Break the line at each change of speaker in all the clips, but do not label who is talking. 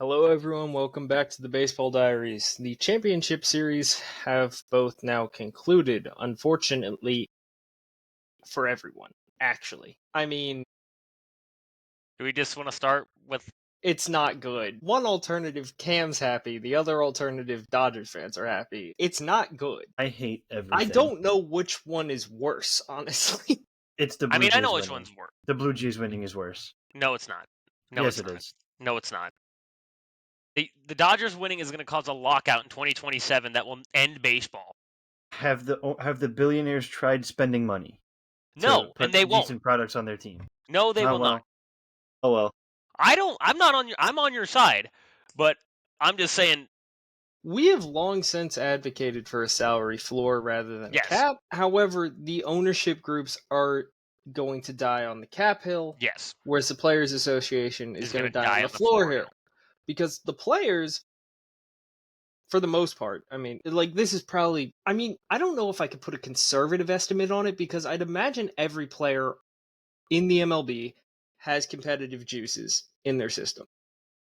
Hello, everyone. Welcome back to the Baseball Diaries. The championship series have both now concluded, unfortunately, for everyone, actually. I mean,
Do we just want to start with?
it's not good. One alternative, Cam's happy. The other alternative, Dodgers fans are happy. It's not good.
I hate everything.
I don't know which one is worse, honestly.
It's the
I
Blue
mean,
Jays
I know which
winning.
one's worse.
The Blue Jays winning is worse.
No, it's not. No,
yes,
it's
it
not.
is.
No, it's not. The Dodgers winning is going to cause a lockout in 2027 that will end baseball.
Have the billionaires tried spending money?
No,
to put
and they won't.
decent products on their team.
No, they will
well.
not.
Oh well.
I'm on your side, but I'm just saying.
We have long since advocated for a salary floor rather than
Yes.
a cap. However, the ownership groups are going to die on the cap hill.
Yes.
Whereas the Players Association is going to die on the floor here. Because the players, for the most part, I mean, this is probably, I don't know if I could put a conservative estimate on it, because I'd imagine every player in the MLB has competitive juices in their system.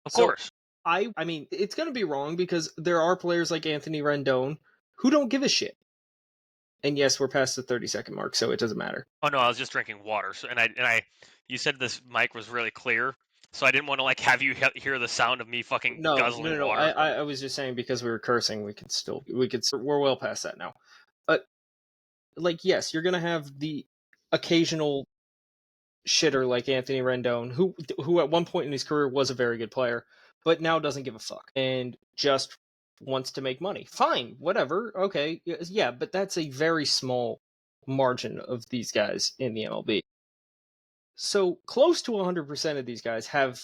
Of course.
I mean, it's going to be wrong because there are players like Anthony Rendon who don't give a shit. And yes, we're past the 30-second mark, so it doesn't matter.
Oh no, I was just drinking water. So, you said this mic was really clear, so I didn't want to have you hear the sound of me fucking guzzling water.
I was just saying because we were cursing, we're well past that now. But yes, you're gonna have the occasional shitter like Anthony Rendon, who at one point in his career was a very good player, but now doesn't give a fuck and just wants to make money. Fine, whatever, okay, yeah, but that's a very small margin of these guys in the MLB. So close to 100% of these guys have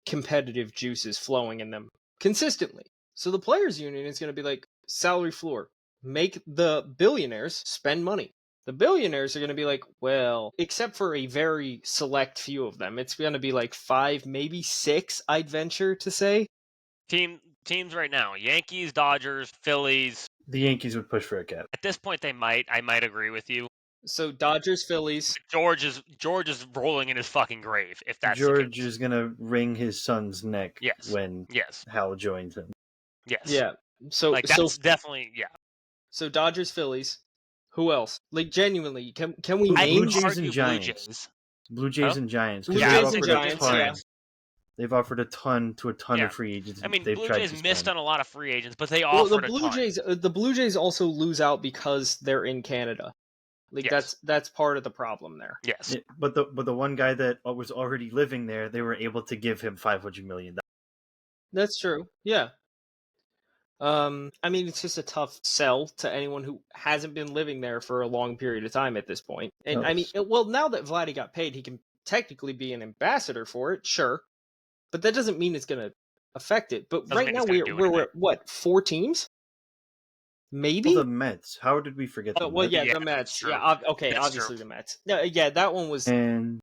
competitive juices flowing in them consistently. So the players union is going to be like, salary floor, make the billionaires spend money. The billionaires are going to be like, well, except for a very select few of them, it's going to be like 5, maybe 6, I'd venture to say.
Teams right now: Yankees, Dodgers, Phillies.
The Yankees would push for a cap.
At this point, they might. I might agree with you.
So Dodgers, Phillies.
George is rolling in his fucking grave if that's
George is gonna wring his son's neck.
Yes.
When Hal joins him.
Yes.
Yeah. So
that's definitely
So Dodgers, Phillies. Who else? Genuinely, can we name
Blue Jays and Giants? Blue Jays and Giants.
Blue Jays and Giants. Yeah.
They've offered a ton of free agents.
I mean, Blue Jays missed on a lot of free agents, but they offered a ton.
The Blue Jays also lose out because they're in Canada. That's part of the problem there.
Yes.
But the one guy that was already living there, they were able to give him $500 million.
That's true. Yeah. I mean, it's just a tough sell to anyone who hasn't been living there for a long period of time at this point. And I mean, now that Vladdy got paid, he can technically be an ambassador for it, sure. But that doesn't mean it's going to affect it. But right now we're at, what, 4 teams? Maybe?
Well, the Mets. How did we forget the Mets?
The Mets. Yeah, okay, that's obviously true. The Mets. No, yeah, that one was...
And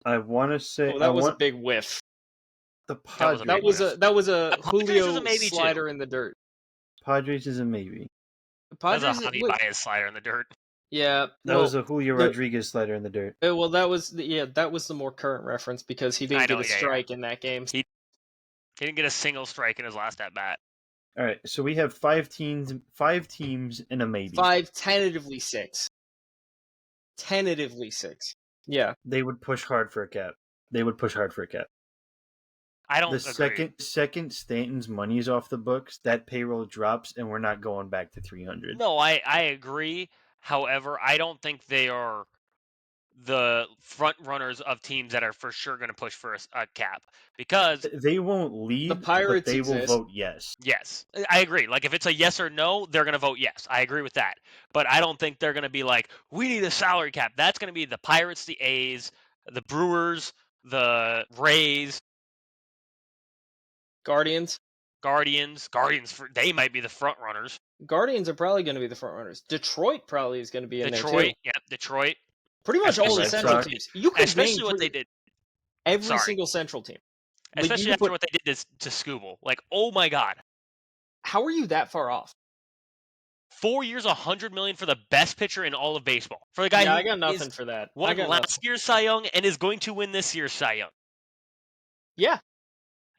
I want to say...
that was a big whiff.
The Padres.
That was a Julio slider in the dirt.
Padres is a maybe.
That was a Javi Baez slider in the dirt.
Yeah,
that was a Julio Rodriguez slider in the dirt.
Well, that was the more current reference because he didn't get a strike in that game.
He didn't get a single strike in his last at bat.
All right, so we have 5 teams and a maybe.
5, tentatively 6. Tentatively 6. Yeah.
They would push hard for a cap.
I don't
agree. Second Stanton's money is off the books, that payroll drops, and we're not going back to 300.
No, I agree. However, I don't think they are the front runners of teams that are for sure going to push for a cap, because
they won't lead.
The Pirates
but they will vote yes.
Yes, I agree. If it's a yes or no, they're going to vote yes. I agree with that. But I don't think they're going to be like, we need a salary cap. That's going to be the Pirates, the A's, the Brewers, the Rays,
Guardians.
They might be the front runners.
Guardians are probably going to be the front runners. Detroit probably is going to be in there too.
Detroit.
Pretty much all the Central teams. You could
especially what they did.
Every single Central team.
Especially after what they did to Skubal. Oh my God.
How are you that far off?
4 years, $100 million for the best pitcher in all of baseball. For the guy who
I got nothing for that.
Won last year's Cy Young and is going to win this year's Cy Young.
Yeah.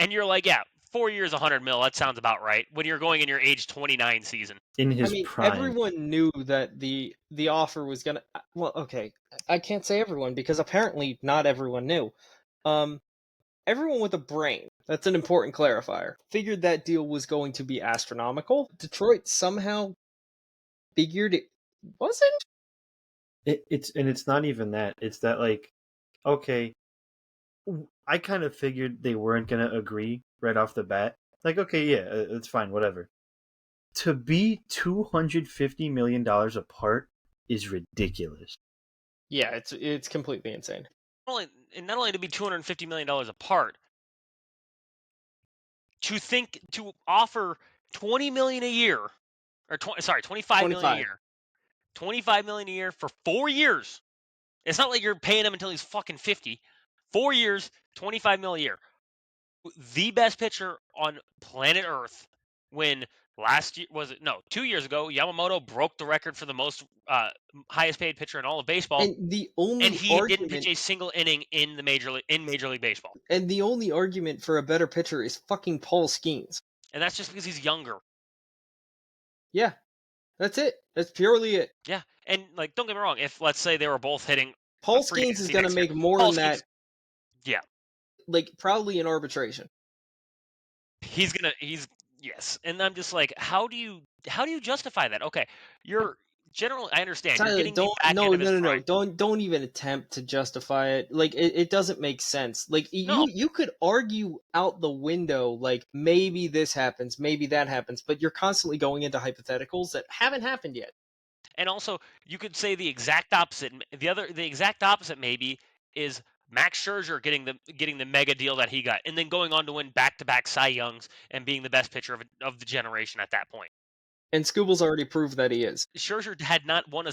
And you're like, yeah, 4 years, 100 mil. That sounds about right. When you're going in your age 29 season.
In
I
his
mean,
prime.
everyone knew that the offer was gonna. Well, okay, I can't say everyone because apparently not everyone knew. Everyone with a brain, that's an important clarifier, figured that deal was going to be astronomical. Detroit somehow figured it wasn't.
It's not even that. It's that, like, okay, I kind of figured they weren't gonna agree right off the bat. Like, okay, yeah, it's fine, whatever. To be $250 million apart is ridiculous.
Yeah, it's completely insane.
Not only to be $250 million apart, to offer $20 million a year, or $25 million a
25.
year, $25 million a year for 4 years. It's not like you're paying him until he's fucking 50. 4 years, $25 million a year. The best pitcher on planet Earth. When last year 2 years ago, Yamamoto broke the record for the most highest paid pitcher in all of baseball,
And the only
and he didn't pitch
argument
a single inning in the Major League Baseball.
and the only argument for a better pitcher is fucking Paul Skeens.
And that's just because he's younger.
Yeah. That's it. That's purely it.
Yeah, and like, don't get me wrong. If let's say they were both hitting
Paul
free
Skeens is
agency
going to
next year,
make more
Paul
than that.
Skeens- yeah,
Like, probably in arbitration.
he's yes. And I'm just like, how do you justify that? Okay, you're generally, I understand you're
Tyler,
getting the
don't
back end of his prime.
don't even attempt to justify it. Like it doesn't make sense. Like
No.
you could argue out the window like maybe this happens, maybe that happens, but you're constantly going into hypotheticals that haven't happened yet.
And also, you could say the exact opposite. The exact opposite maybe is Max Scherzer getting the mega deal that he got, and then going on to win back-to-back Cy Youngs and being the best pitcher of the generation at that point.
And Scooble's already proved that he is.
Scherzer had not won a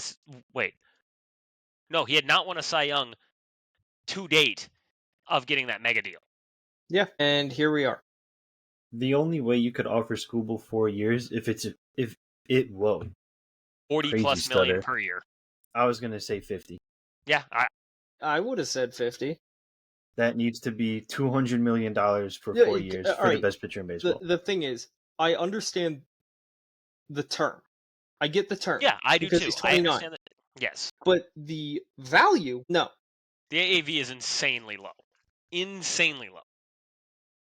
he had not won a Cy Young to date of getting that mega deal.
Yeah, and here we are.
The only way you could offer Scooble 4 years if it whoa.
40
Crazy
plus million
stutter.
per year.
I was gonna say 50.
Yeah,
I would have said 50.
That needs to be $200 million for
Yeah,
4 years for
alright.
the best pitcher in baseball.
The thing is, I understand the term. I get the term.
yeah, I do
because
too.
he's
I
29.
understand that. Yes,
But the value, no.
the AAV is insanely low. Insanely low.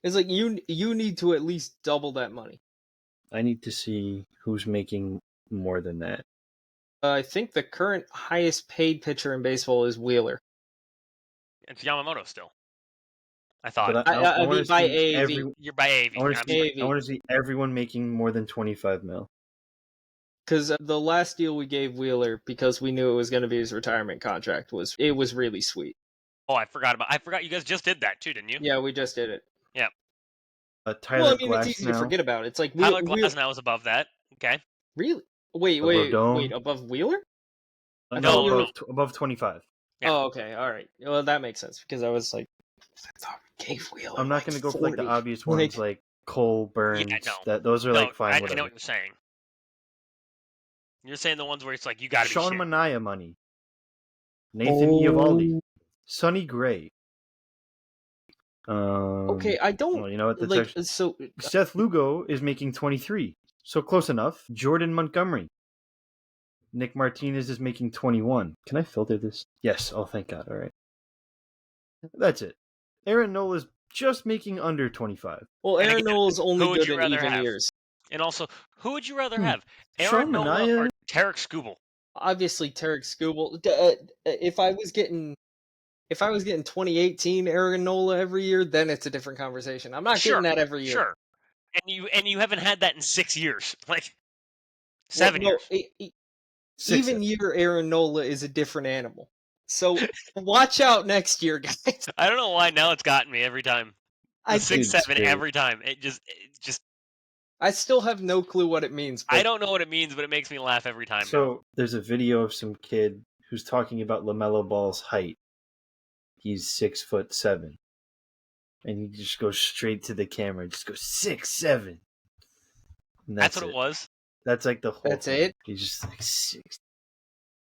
It's like you need to at least double that money.
I need to see who's making more than that.
I think the current highest paid pitcher in baseball is Wheeler.
It's Yamamoto still. I thought.
But
I
wanna
mean by
see
AAV.
You're by AAV.
I want
I'm
to
sorry.
see. I want to see everyone making more than 25 mil.
Because the last deal we gave Wheeler, because we knew it was going to be his retirement contract, was really sweet.
Oh, I forgot you guys just did that too, didn't you?
Yeah, we just did it.
Yeah.
Tyler
Well, I mean, it's easy to
Glasnow,
forget about. It's like
Tyler Glasnow is above that. Okay.
Really? Wait,
Rodon.
above Wheeler? I
no,
thought we were-
above 25.
Yeah.
Oh, okay, all right. Well, that makes sense because I was like, I thought we gave Wheeler.
I'm not
like
going to go for like the
40.
obvious ones like Cole, Burns.
Yeah, no.
That those are like fine.
I
Whatever.
know what you're saying. You're saying the ones where it's like you got to be
Sean
shit.
Manaea money. Nathan Eovaldi. Sonny Gray.
Okay, I don't
Well, you know what? That's
like.
actually...
So
Seth Lugo is making 23, so close enough. Jordan Montgomery. Nick Martinez is making 21. Can I filter this? Yes. Oh, thank God. All right. That's it. Aaron Nola is just making under 25.
well,
And
Aaron
again,
Nola is only
who would
good
you
in
rather
even
have?
years.
And also, who would you rather
Hmm.
have? Aaron
Sean
Nola
Manaea?
or Tarek Skubal?
Obviously, Tarek Skubal. If I was getting 2018 Aaron Nola every year, then it's a different conversation. I'm not
Sure,
getting that every year.
Sure. And you haven't had that in 6 years. Like 7 years.
Even year Aaron Nola is a different animal. So watch out next year, guys.
I don't know why now it's gotten me every time.
I
6-7 every time. It just
I still have no clue what it means. But
I don't know what it means, but it makes me laugh every time.
So there's a video of some kid who's talking about LaMelo Ball's height. He's 6'7", and he just goes straight to the camera. Just goes 6'7".
That's what it was.
That's like the whole.
That's
thing.
it?
He's just like 6.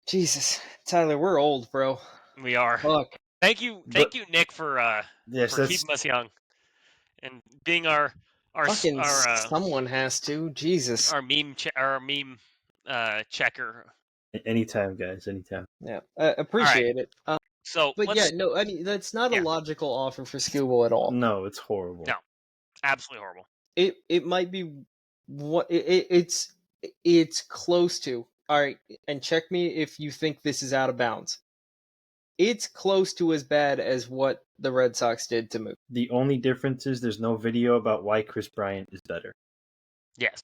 Jesus, Tyler, we're old, bro.
We are.
Fuck.
Thank you, Nick, for
Yes,
keeping us young. And being our
Fucking someone has to. Jesus.
our meme checker.
Anytime, guys. Anytime.
Yeah, appreciate it.
So
But
let's
yeah, no, I mean that's not
Yeah.
a logical offer for Scooble at all.
No, it's horrible.
No. Absolutely horrible.
It might be what it's close to. All right, and check me if you think this is out of bounds. It's close to as bad as what the Red Sox did to Mookie.
The only difference is there's no video about why Chris Bryant is better.
Yes.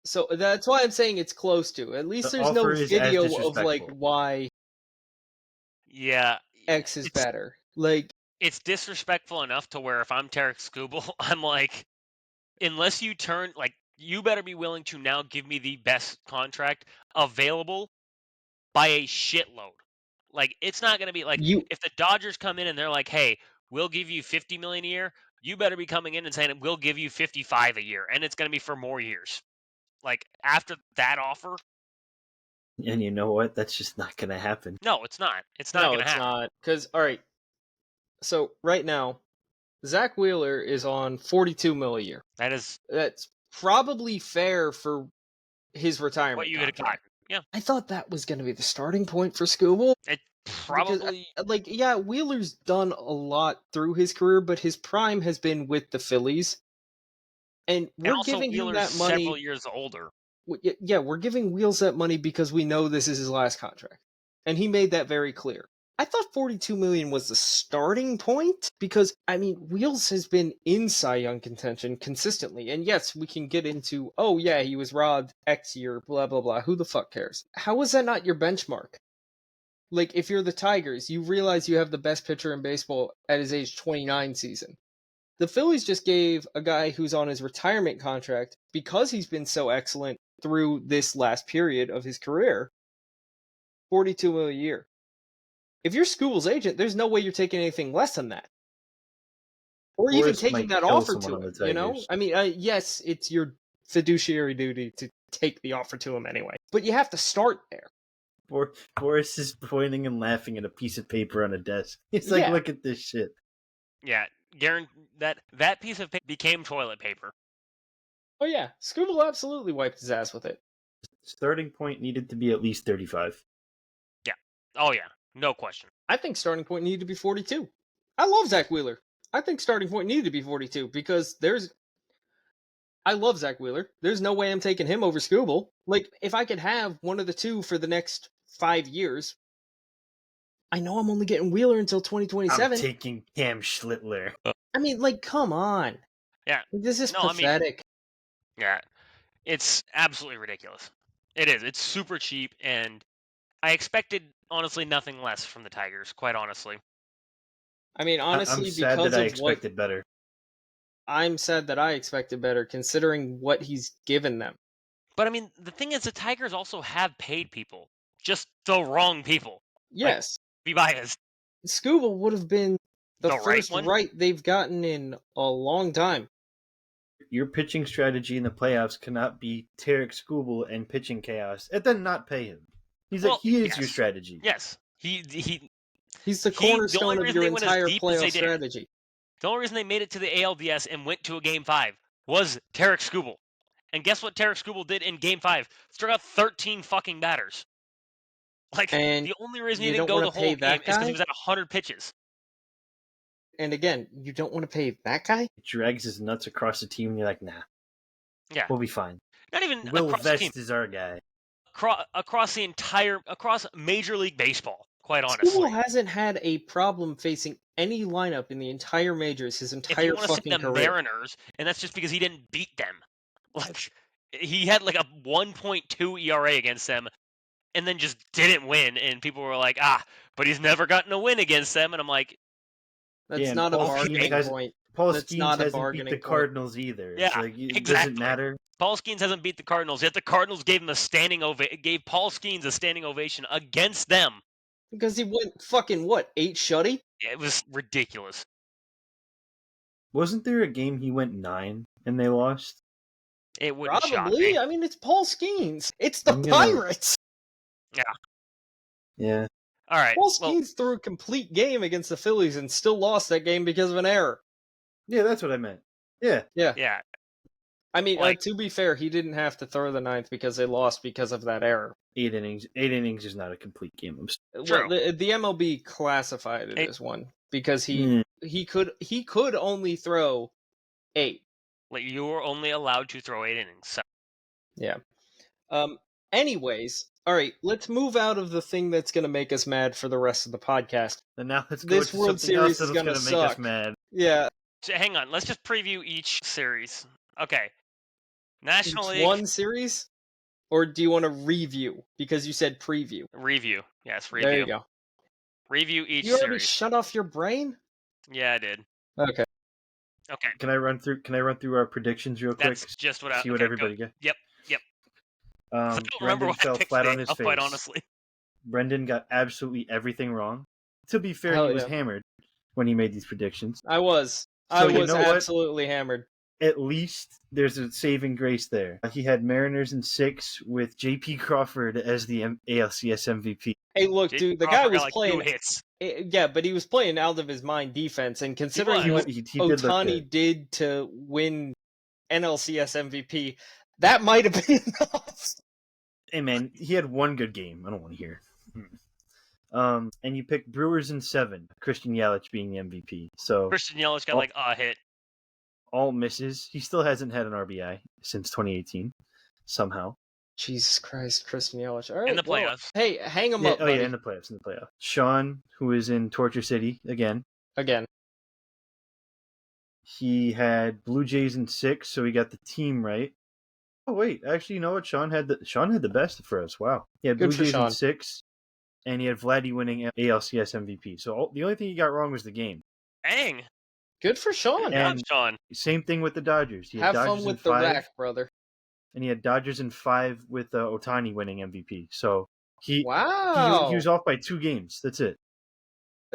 So that's why I'm saying it's close to. At least
The
there's no
offer is as
video of like
disrespectful.
why
Yeah.
X is better. Like
It's disrespectful enough to where if I'm Tarek Skubal, I'm like, unless you turn like you better be willing to now give me the best contract available by a shitload. Like it's not going to be like if the Dodgers come in and they're like, "Hey, we'll give you $50 million a year." You better be coming in and saying, "We'll give you 55 a year," and it's going to be for more years. Like after that offer,
And you know what? That's just not going to happen.
no, it's not. It's not going to happen.
not. Because all right, so right now, Zach Wheeler is on $42 million a year. That's probably fair for his retirement.
What you could have gotten. Yeah.
I thought that was going to be the starting point for Scooble.
It probably
because, Wheeler's done a lot through his career, but his prime has been with the Phillies, and we're
also
giving
Wheeler's
him that money.
several years older.
Yeah, we're giving Wheels that money because we know this is his last contract, and he made that very clear. I thought $42 million was the starting point because, I mean, Wheels has been in Cy Young contention consistently. And yes, we can get into, oh yeah, he was robbed X year, blah, blah, blah. Who the fuck cares? How is that not your benchmark? Like, if you're the Tigers, you realize you have the best pitcher in baseball at his age 29 season. The Phillies just gave a guy who's on his retirement contract, because he's been so excellent through this last period of his career, $42 million a year. If you're Scooble's agent, there's no way you're taking anything less than that. Or even taking that offer to him, you know? I mean, yes, it's your fiduciary duty to take the offer to him anyway. But you have to start there.
Boris is pointing and laughing at a piece of paper on a desk. He's like, look at this shit.
Yeah, that piece of paper became toilet paper.
Oh yeah, Scooble absolutely wiped his ass with it.
Starting point needed to be at least 35.
Yeah. Oh yeah, no question.
I think starting point needed to be 42. I love Zach Wheeler. I think starting point needed to be 42 because I love Zach Wheeler. There's no way I'm taking him over Scooble. Like, if I could have one of the two for the next 5 years, I know I'm only getting Wheeler until 2027.
I'm taking Cam Schlittler.
I mean, like, come on.
Yeah.
This is pathetic.
Yeah. It's absolutely ridiculous. It is. It's super cheap, and I expected, honestly, nothing less from the Tigers, quite honestly.
I mean, honestly,
I'm sad
because
that I expected better.
I'm sad that I expected better, considering what he's given them.
But, I mean, the thing is, the Tigers also have paid people. Just the wrong people.
Yes.
Like, be biased.
Scooble would have been the first
one?
right they've gotten in a long time.
Your pitching strategy in the playoffs cannot be Tarek Skubal and pitching chaos, and then not pay him. He's like, he is your strategy.
Yes. He's
the cornerstone of your entire playoff strategy.
The only reason they made it to the ALDS and went to a Game 5 was Tarek Skubal. And guess what Tarek Skubal did in Game 5? Struck out 13 fucking batters. Like, the only reason he didn't go the whole game is because he was at 100 pitches.
And again, you don't want to pay that guy?
He drags his nuts across the team, and you're like, nah.
Yeah.
We'll be fine.
Not even
Will
across
Vest
the team.
is our guy.
Across Major League Baseball, quite honestly.
Skubal hasn't had a problem facing any lineup in the entire majors his entire fucking career. If you want to say the
Mariners, and that's just because he didn't beat them. Like, he had like a 1.2 ERA against them, and then just didn't win, and people were like, but he's never gotten a win against them, and I'm like,
that's not a bargaining point.
Paul Skeens hasn't beat the Cardinals either.
Yeah,
exactly. It doesn't matter.
Paul Skeens hasn't beat the Cardinals, yet the Cardinals gave him gave Paul Skeens a standing ovation against them.
Because he went fucking, 8 shutty?
Yeah, it was ridiculous.
Wasn't there a game he went 9 and they lost?
It wouldn't shock
me.
me.
I mean, it's Paul Skeens. It's the Pirates.
Yeah.
Yeah.
All right.
Paul Skeens threw a complete game against the Phillies and still lost that game because of an error.
Yeah, that's what I meant. Yeah.
Yeah.
I mean,
Like-
to be fair, he didn't have to throw the ninth because they lost because of that error.
8 innings. 8 innings is not a complete game.
True.
Well, the MLB classified it as one because
Mm.
he could only throw 8.
Like, you were only allowed to throw 8 innings. So.
Yeah. Anyways, all right, let's move out of the thing that's going to make us mad for the rest of the podcast.
And now let's go
This
to
World
something else
Series is
that's
gonna
going to make us
suck.
mad.
Yeah.
So hang on, let's just preview each series. Okay. National League.
One series? Or do you want to review? Because you said preview.
Review. Yes, review.
There you go.
Review each
You already
series.
shut off your brain?
Yeah, I did.
Okay.
Okay.
Can I run through our predictions real quick?
That's just what I
See what everybody get.
Yep. I don't remember
Brendan
what I
fell
picked
flat
today,
on his face.
quite honestly.
Brendan got absolutely everything wrong. To be fair,
Hell
he was
yeah.
hammered when he made these predictions.
I was.
So
I
you
was
know what?
absolutely hammered.
At least there's a saving grace there. He had Mariners in 6 with J.P. Crawford as the ALCS MVP.
Hey, look,
J.P.
dude, the
Crawford
guy
got
was
like
playing.
2 hits.
Yeah, but he was playing out of his mind defense, and considering
was.
what
He did look
Ohtani
good.
did to win NLCS MVP, that might have been enough.
Hey man, he had one good game. I don't want to hear. And you picked Brewers in 7. Christian Yelich being the MVP. So
Christian Yelich got
Oh.
like a hit.
all misses. He still hasn't had an RBI since 2018. Somehow.
Jesus Christ, Christian Yelich. All right,
In the
well,
playoffs.
hey, hang him
Yeah,
up, buddy.
in the playoffs. Sean, who is in Torture City again.
Again.
He had Blue Jays in 6, so he got the team right. Oh wait, actually, you know what? Sean had the best for us. Wow. He had
Good
Blue
for
Jays in
Sean.
6, and he had Vladdy winning ALCS MVP. So the only thing he got wrong was the game.
Dang.
Good for Sean.
Good
And-
job, Sean.
Same thing with the Dodgers. He had
Have
Dodgers
fun
in
with the
5,
rack, brother.
and he had Dodgers in 5 with Ohtani winning MVP. So he
Wow.
he was off by 2 games. That's it.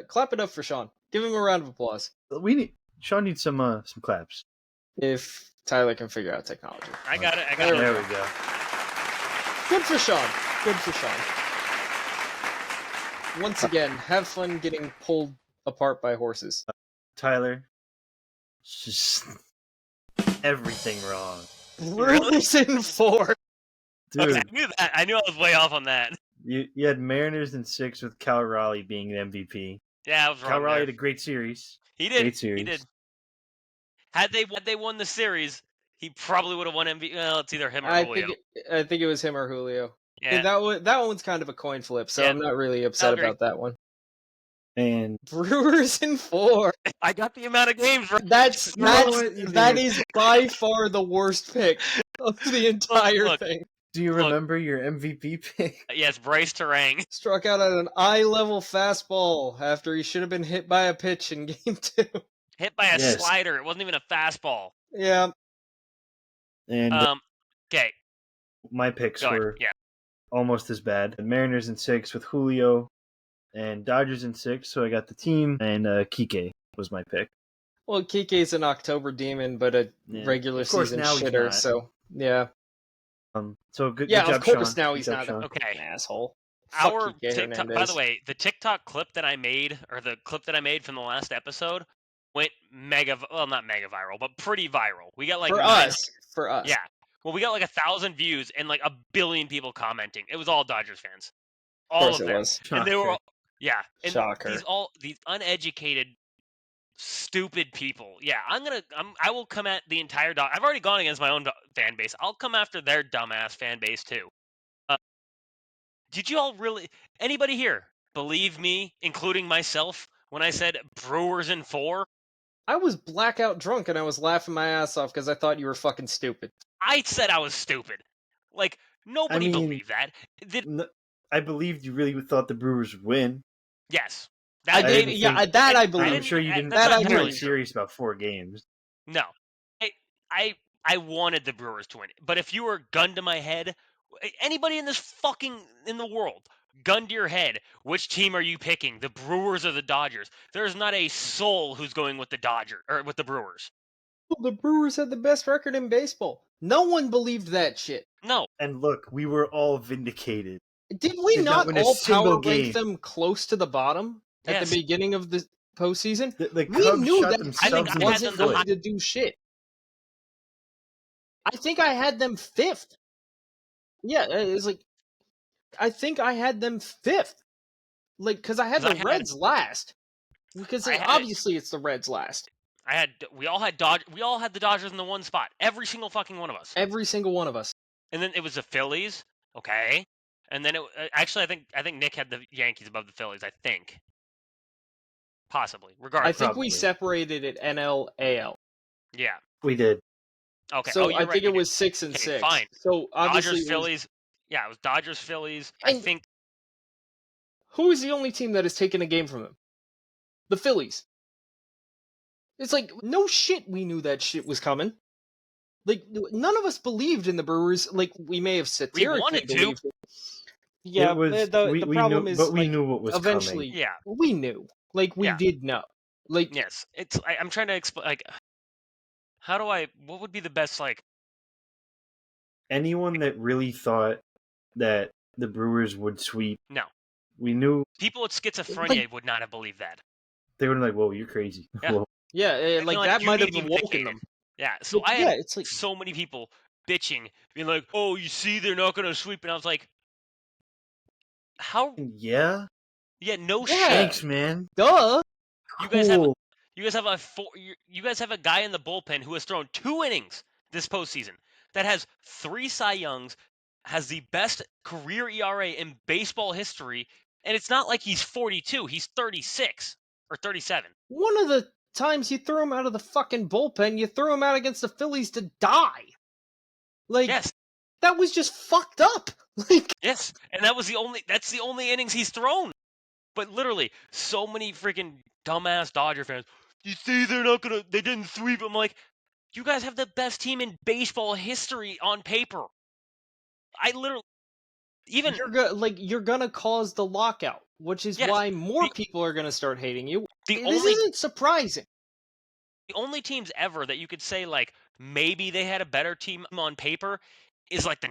Clap it up for Sean. Give him a round of applause.
Sean needs some claps.
If Tyler can figure out technology.
I got it.
There we go.
Good for Sean. Good for Sean. Once again, have fun getting pulled apart by horses.
Tyler, just everything wrong,
Brewers in 4.
dude.
Okay, I knew that. I knew I was way off on that.
You had Mariners in 6 with Cal Raleigh being the MVP.
Yeah, I was wrong.
Cal Raleigh
there.
had a great series.
He did.
Great series.
He did. Had they won the series, he probably would have won MVP. Well, it's either him or
I
Julio.
think it was him or Julio.
Yeah.
That one's kind of a coin flip, so
Yeah.
I'm not really upset
agree.
about that one.
And
Brewers in 4.
I got the amount of games right.
That is by far the worst pick of the entire
Look.
thing.
do you
Look.
remember your MVP pick?
Yes, Bryce Terang.
Struck out at an eye-level fastball after he should have been hit by a pitch in Game 2.
Hit by a
Yes.
slider. It wasn't even a fastball.
Yeah,
And
Okay.
my picks
Go ahead.
were
Yeah.
almost as bad. The Mariners in 6 with Julio, and Dodgers in 6. So I got the team, and Kike was my pick.
well, Kike's an October demon, but a
Yeah.
regular
Of course,
season
now he's
shitter,
not.
so yeah.
So good.
Yeah,
good job,
of course
Sean.
now
Good
he's
job,
not
Sean.
Okay.
an asshole.
Our
Fuck Kike
TikTok, by
Hernandez.
the way, the TikTok clip that I made, or the clip that I made from the last episode, went not mega viral, but pretty viral. We got like
for
900
us.
Yeah. Well, we got like 1,000 views and like 1 billion people commenting. It was all Dodgers fans.
Of
All
course
of
it
them.
was.
And they were all, yeah. And
Shocker.
these uneducated, stupid people. Yeah, I will come at the entire I've already gone against my own fan base. I'll come after their dumbass fan base too. Did you all really, anybody here believe me, including myself, when I said Brewers in 4?
I was blackout drunk and I was laughing my ass off because I thought you were fucking stupid.
I said I was stupid. Like, nobody
mean-
believed that.
I believed you really thought the Brewers would win.
Yes.
I
didn't
did, yeah,
think-
that I
I
I'm
believe.
didn't-
sure you didn't.
that's
not
you weren't
entirely
serious about 4 games.
No. I wanted the Brewers to win. But if you were gun to my head, anybody in the world, gun to your head, which team are you picking? The Brewers or the Dodgers? There's not a soul who's going with the with the Brewers.
The Brewers had the best record in baseball. No one believed that shit.
No.
And look, we were all vindicated.
Did we
Did not
not
win a
all
single
power rank
game.
them close to the bottom at
Yes.
the beginning of the postseason.
The
We
Cubs
knew
shot
that
themselves
team
in the
wasn't
foot.
going to do shit. I think I had them 5th. Yeah, it's like I think I had them 5th. Like, because I had
'Cause
the Reds last. Because obviously it's the Reds last.
We all had the Dodgers in the one spot. Every single fucking one of us.
Every single one of us.
And then it was the Phillies. Okay. And then actually, I think Nick had the Yankees above the Phillies. I think. Possibly. Regardless.
I think
Probably.
we separated it NL AL.
Yeah.
We did.
Okay.
So
you're
I
right,
think
you
it
did.
was 6 and
Okay,
6.
fine.
So obviously
Dodgers, Phillies. Yeah, it was Dodgers, Phillies. I
And-
think.
Who is the only team that has taken a game from them? The Phillies. It's like, no shit, we knew that shit was coming. Like, none of us believed in the Brewers. Like, we may have satirically
wanted to.
believed it. Yeah,
It was,
the problem
knew,
is,
but we
like,
knew what was
eventually,
coming.
Yeah.
we knew. Like, we
Yeah.
did know. Like,
Yes. I'm trying to explain. Like, what would be the best, like.
Anyone that really thought that the Brewers would sweep,
No.
we knew
People with schizophrenia would not have believed that.
they were like, "Whoa, you're crazy."
Yeah.
Whoa.
yeah,
I
like,
feel like
that
you
might have
need to be
awoken
medicated.
them.
Yeah. So
But
I
yeah,
had
it's like,
so many people bitching, being like, "Oh, you see, they're not going to sweep," and I was like, "How?
Yeah.
Yeah, no
Yeah.
shit.
Thanks, man.
duh.
You
Cool.
guys have a guy in the bullpen who has thrown 2 innings this postseason that has 3 Cy Youngs, has the best career ERA in baseball history, and it's not like he's 42; he's 36 or 37.
One of the times you threw him out of the fucking bullpen, you threw him out against the Phillies to die. Like,
Yes,
that was just fucked up. Like,
yes, and that's the only innings he's thrown. But literally, so many freaking dumbass Dodger fans. You see, they didn't sweep. I'm like, you guys have the best team in baseball history on paper. I literally, even
you're gonna cause the lockout, which is
yes,
why more
the-
people are gonna start hating you.
the
This
only
isn't surprising.
the only teams ever that you could say like maybe they had a better team on paper is like the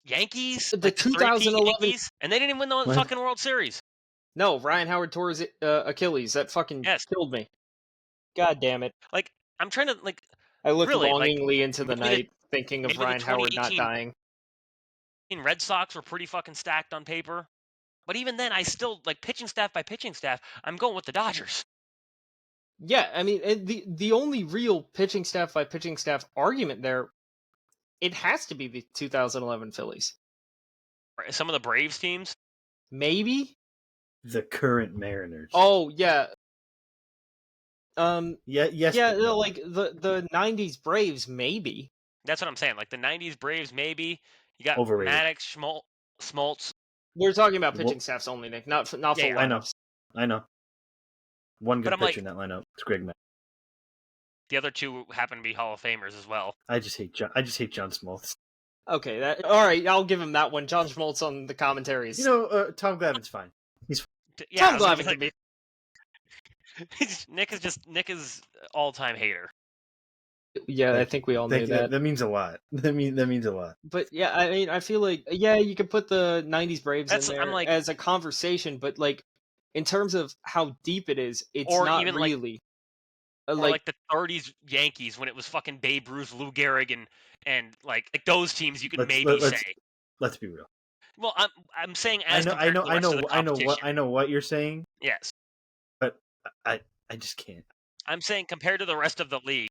Yankees,
The
like the 3-peat
2011
Yankees, and they didn't even win the
What?
fucking World Series.
No, Ryan Howard tore his Achilles. That fucking
Yes.
killed me. God damn it.
Like I'm trying to like
I looked
really like
longingly into the
maybe the-
night thinking of
maybe the
Ryan Howard not
2018
dying.
Red Sox were pretty fucking stacked on paper. But even then, I still like pitching staff by pitching staff. I'm going with the Dodgers.
Yeah, I mean, the only real pitching staff by pitching staff argument there, it has to be the 2011 Phillies.
Some of the Braves teams.
Maybe.
The current Mariners.
Oh yeah.
Yeah. Yes.
Yeah,
but no.
like the 90s Braves, maybe.
That's what I'm saying. Like the '90s Braves, maybe. You got
Overrated.
Maddox, Smoltz.
We're talking about
Well-
pitching staffs only, Nick, not full
Yeah, yeah.
I know.
lineups.
I know. One
But
good
I'm
pitcher
like-
in that lineup. It's Greg Matt.
The other two happen to be Hall of Famers as well.
I just hate John Smoltz.
Okay, all right, I'll give him that one. John Schmaltz on the commentaries.
You know, Tom Glavitt's fine.
Yeah,
Tom
I was gonna
Glavine can be.
say, Nick is all-time hater.
Yeah, I
Thank
think we all knew that.
That means a lot. That means a lot.
But yeah, I mean, I feel like you could put the '90s Braves
That's-
in there
I'm like-
as a conversation, but like in terms of how deep it is, it's
Or
not
even, like-
really.
Or like the '30s Yankees when it was fucking Babe Ruth, Lou Gehrig, and like those teams you could maybe say.
Let's be real.
Well, I'm saying
I
as
know,
compared to the rest of the competition.
I know what you're saying,
Yes,
but I just can't.
I'm saying compared to the rest of the league.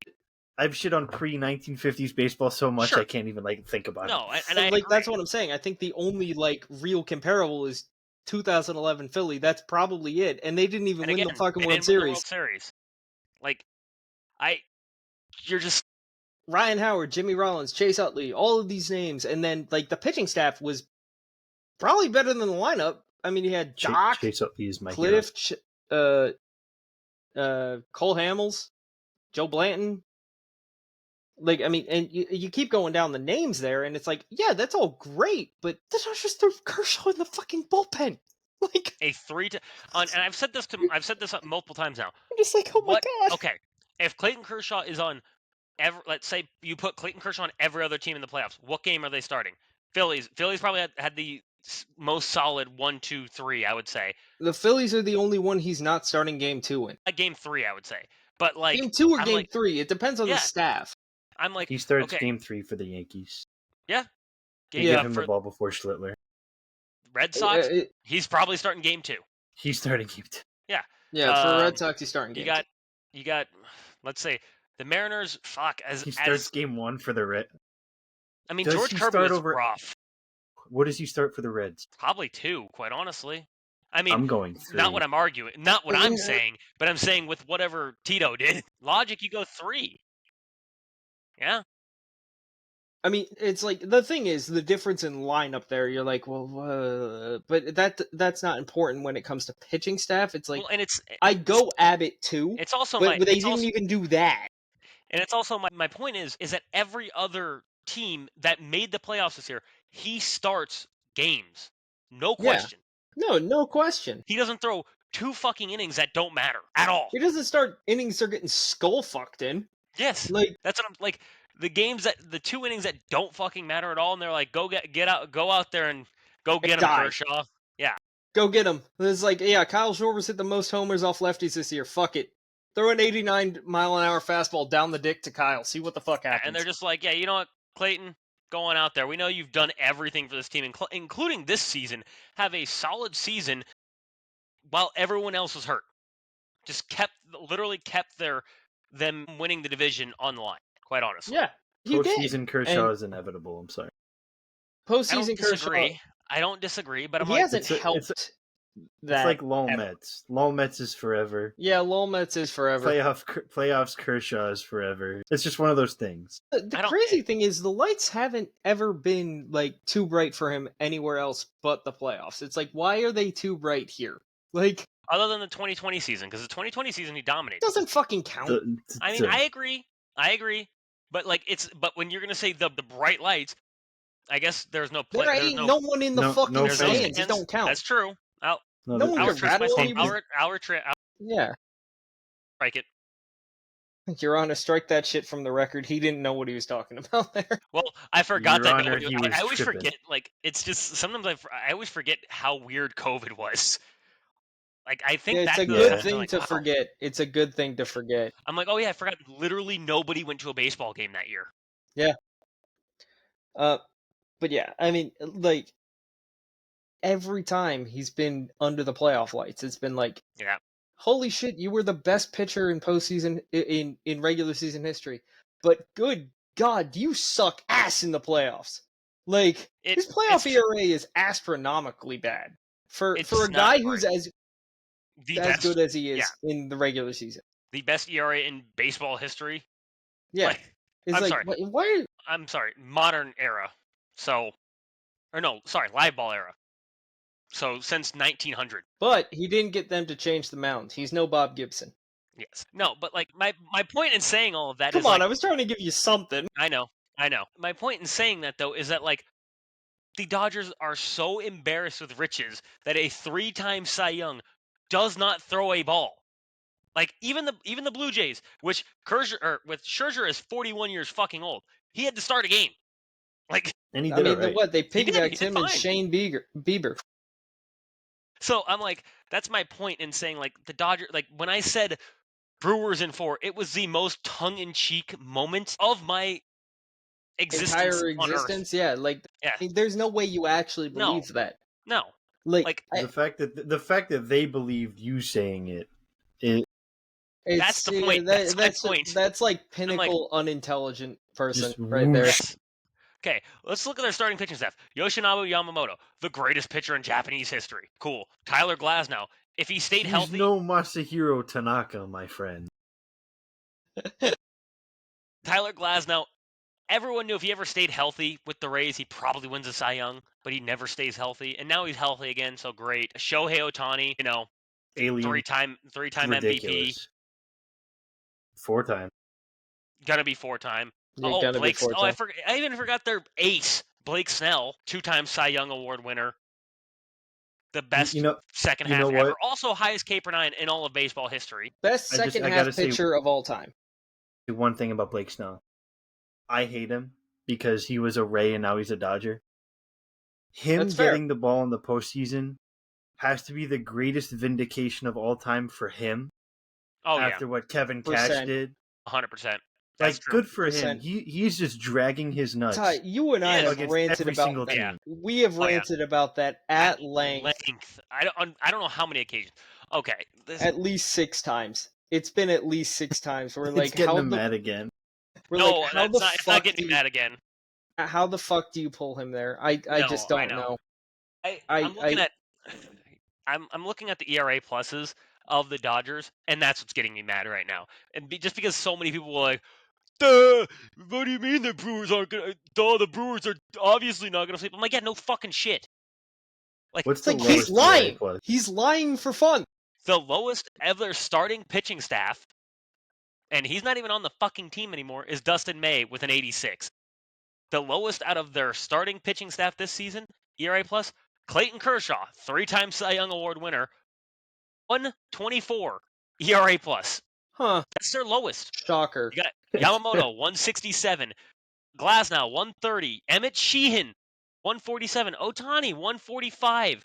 I've shit on pre-1950s baseball so much
Sure.
I can't even like think about
No,
it.
and I
like that's
agree.
what I'm saying. I think the only like real comparable is 2011 Philly. That's probably it, and they didn't even
And
win
again,
the fucking
they
World
didn't win the
Series.
World Series. Like, you're just
Ryan Howard, Jimmy Rollins, Chase Utley, all of these names, and then like the pitching staff was probably better than the lineup. I mean, you had Doc,
Chase Utley is my
Cliff, Cole Hamels, Joe Blanton. Like, I mean, and you keep going down the names there, and it's like, yeah, that's all great, but the Dodgers threw Kershaw in the fucking bullpen. Like,
a and I've said this multiple times now.
I'm just like, oh my god.
Okay, if Clayton Kershaw is on let's say you put Clayton Kershaw on every other team in the playoffs, what game are they starting? Phillies probably had the most solid 1, 2, 3, I would say.
The Phillies are the only one he's not starting game 2 in.
Game 3, I would say. But like
Game 2 or
I'm
game
like,
3, it depends on the
yeah.
staff.
I'm like,
He starts
okay,
game 3 for the Yankees.
yeah.
They give him the ball before Schlittler.
Red Sox, he's probably starting game 2.
He's starting game 2.
Yeah.
Yeah, for Red Sox, he's starting game 2.
You got, let's say, the Mariners. Fuck,
he starts game 1 for the Red.
I mean,
Does
George
he
Kirby
start
was
over...
rough.
What does he start for the Reds?
Probably 2, quite honestly. I mean,
I'm going 3.
Not what I'm arguing, not what I'm saying, but I'm saying with whatever Tito did. Logic, you go 3. Yeah.
I mean, it's like, the thing is, the difference in lineup there, you're like, well, but that's not important when it comes to pitching staff. It's like,
and
I'd go Abbott too,
it's also
but they didn't even do that.
And it's also my point is that every other team that made the playoffs this year, he starts games. No question.
Yeah. No question.
He doesn't throw 2 fucking innings that don't matter at all.
He doesn't start innings they're getting skull fucked in.
Yes.
Like,
that's what I'm like. The 2 innings that don't fucking matter at all, and they're like, go out there and go get him, Kershaw. Yeah.
Go get him. It's like, yeah, Kyle Schwarber's hit the most homers off lefties this year. Fuck it. Throw an 89-mile-an-hour fastball down the dick to Kyle. See what the fuck happens.
And they're just like, yeah, you know what, Clayton, go on out there. We know you've done everything for this team, including this season. Have a solid season while everyone else was hurt. Just literally kept them winning the division on the line, quite honestly.
Yeah, you did.
Postseason Kershaw is inevitable. I'm sorry.
Postseason Kershaw.
I don't disagree, but
he hasn't helped.
It's like Lol Mets. Lol Mets is forever.
Yeah, Lol Mets is forever.
Playoffs Kershaw is forever. It's just one of those things.
The crazy thing is the lights haven't ever been like too bright for him anywhere else but the playoffs. It's like, why are they too bright here? Like,
other than the 2020 season, because the 2020 season he dominated.
Doesn't fucking count.
I mean, I agree, but when you're gonna say the bright lights, I guess there's no play.
There ain't no one in the fucking stands. It don't count.
That's true.
No one can rattle
our
yeah.
Strike it.
Your Honor, strike that shit from the record. He didn't know what he was talking about there.
Well, I forgot
Your
that.
Honor,
I always forget. Like, it's just sometimes I always forget how weird COVID was. Like, I think
it's a good thing to forget. It's a good thing to forget.
I'm like, oh yeah, I forgot. Literally nobody went to a baseball game that year.
Yeah. But yeah, I mean, like, every time he's been under the playoff lights, it's been like,
yeah,
holy shit, you were the best pitcher in postseason in regular season history, but good God, you suck ass in the playoffs. Like, his playoff ERA is astronomically bad for a guy who's as good as he is in the regular season.
The best ERA in baseball history.
Yeah,
I'm sorry, modern era. Live ball era. So since 1900.
But he didn't get them to change the mound. He's no Bob Gibson.
Yes. No, but like my point in saying all of that is
Come on, I was trying to give you something.
I know. My point in saying that though is that like the Dodgers are so embarrassed with riches that a 3-time Cy Young does not throw a ball. Like even the Blue Jays, with Scherzer is 41 years fucking old. He had to start a game. Like,
and he did
what? They piggybacked him and Shane Bieber.
So I'm like, that's my point in saying like the Dodgers. Like when I said Brewers in 4, it was the most tongue-in-cheek moment of my
entire existence. Yeah, like there's no way you actually believe that.
No,
like
the fact that they believed you saying it.
That's the point. That's my point.
That's like pinnacle unintelligent person right there.
Okay, let's look at their starting pitching staff. Yoshinobu Yamamoto, the greatest pitcher in Japanese history. Cool. Tyler Glasnow, if he stayed healthy.
He's no Masahiro Tanaka, my friend.
Tyler Glasnow, everyone knew if he ever stayed healthy with the Rays, he probably wins a Cy Young, but he never stays healthy. And now he's healthy again, so great. Shohei Ohtani,
alien,
three-time MVP.
4-time.
Gonna be 4-time.
Blake.
I even forgot their ace, Blake Snell, 2-time Cy Young Award winner. The best second half ever. Also highest K/9 in all of baseball history.
Best second half pitcher of all time.
One thing about Blake Snell. I hate him because he was a Ray and now he's a Dodger. him
That's fair.
getting the ball in the postseason has to be the greatest vindication of all time for him.
Oh
After what Kevin Cash
100%.
did,
100%. That's
like
true.
good for him.
100%.
He's just dragging his nuts
Ty, you and I
Yes.
have
against
ranted
every
about
single
that.
team.
We have
Oh, yeah.
ranted about that at length.
I don't know how many occasions. Okay,
At least 6 times. It's been at least 6 times. We're
It's
like,
getting
how
him
the
mad again.
we're
no,
like, how
that's
the
not. It's not
fuck
getting
do
me
you,
mad again.
how the fuck do you pull him there? I
No,
just
I
don't
know.
know.
I'm looking at I'm looking at the ERA pluses of the Dodgers, and that's what's getting me mad right now. And just because so many people were like, "Duh, what do you mean the Brewers aren't gonna? Duh, the Brewers are obviously not gonna sleep." I'm like, yeah, no fucking shit. Like,
What's
It's
the
like
lowest
he's
ERA
lying.
plus?
He's lying for fun.
the lowest ever starting pitching staff, and he's not even on the fucking team anymore, is Dustin May with an 86. The lowest out of their starting pitching staff this season, ERA plus, Clayton Kershaw, 3-time Cy Young Award winner, 124 ERA plus.
Huh.
That's their lowest.
Shocker.
You got Yamamoto, 167. Glasnow, 130. Emmett Sheehan, 147. Otani, 145.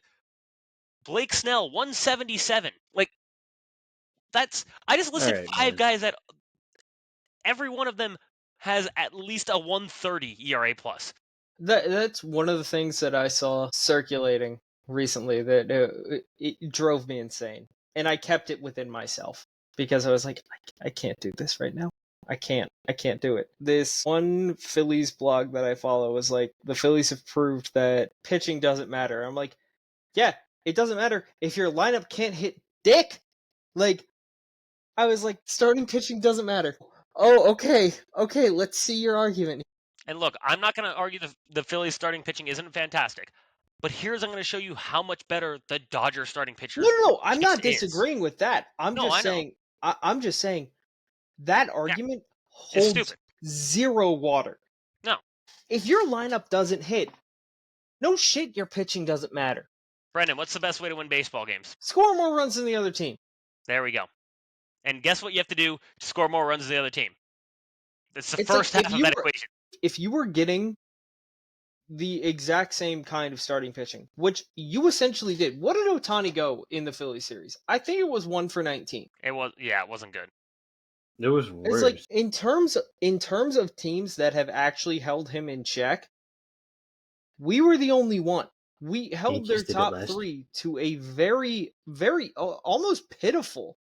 Blake Snell, 177. Like, I just listed
All right,
5
Mark.
guys that every one of them has at least a 130 ERA plus.
That's one of the things that I saw circulating recently that it drove me insane, and I kept it within myself because I was like, I can't do this right now. I can't do it. This one Phillies blog that I follow was like, the Phillies have proved that pitching doesn't matter. I'm like, yeah, it doesn't matter if your lineup can't hit dick. Like, I was like, starting pitching doesn't matter. Oh, okay, let's see your argument.
And look, I'm not going to argue the Phillies starting pitching isn't fantastic, but I'm going to show you how much better the Dodgers starting pitchers
No, I'm not
is.
disagreeing with that. I'm
No,
just
I know.
saying. I'm just saying that argument
It's
holds
stupid.
zero water.
No.
If your lineup doesn't hit, no shit, your pitching doesn't matter.
Brendan, what's the best way to win baseball games?
Score more runs than the other team.
There we go. And guess what you have to do to score more runs than the other team? It's the
It's
first
like
half of that equation.
if you were getting the exact same kind of starting pitching, which you essentially did. What did Otani go in the Philly series? I think it was 1 for 19.
It wasn't good.
It was
It's
worse.
like in terms of teams that have actually held him in check, we were the only one. We held
Yankees
their
did it
top
last
3 to a very, very almost pitiful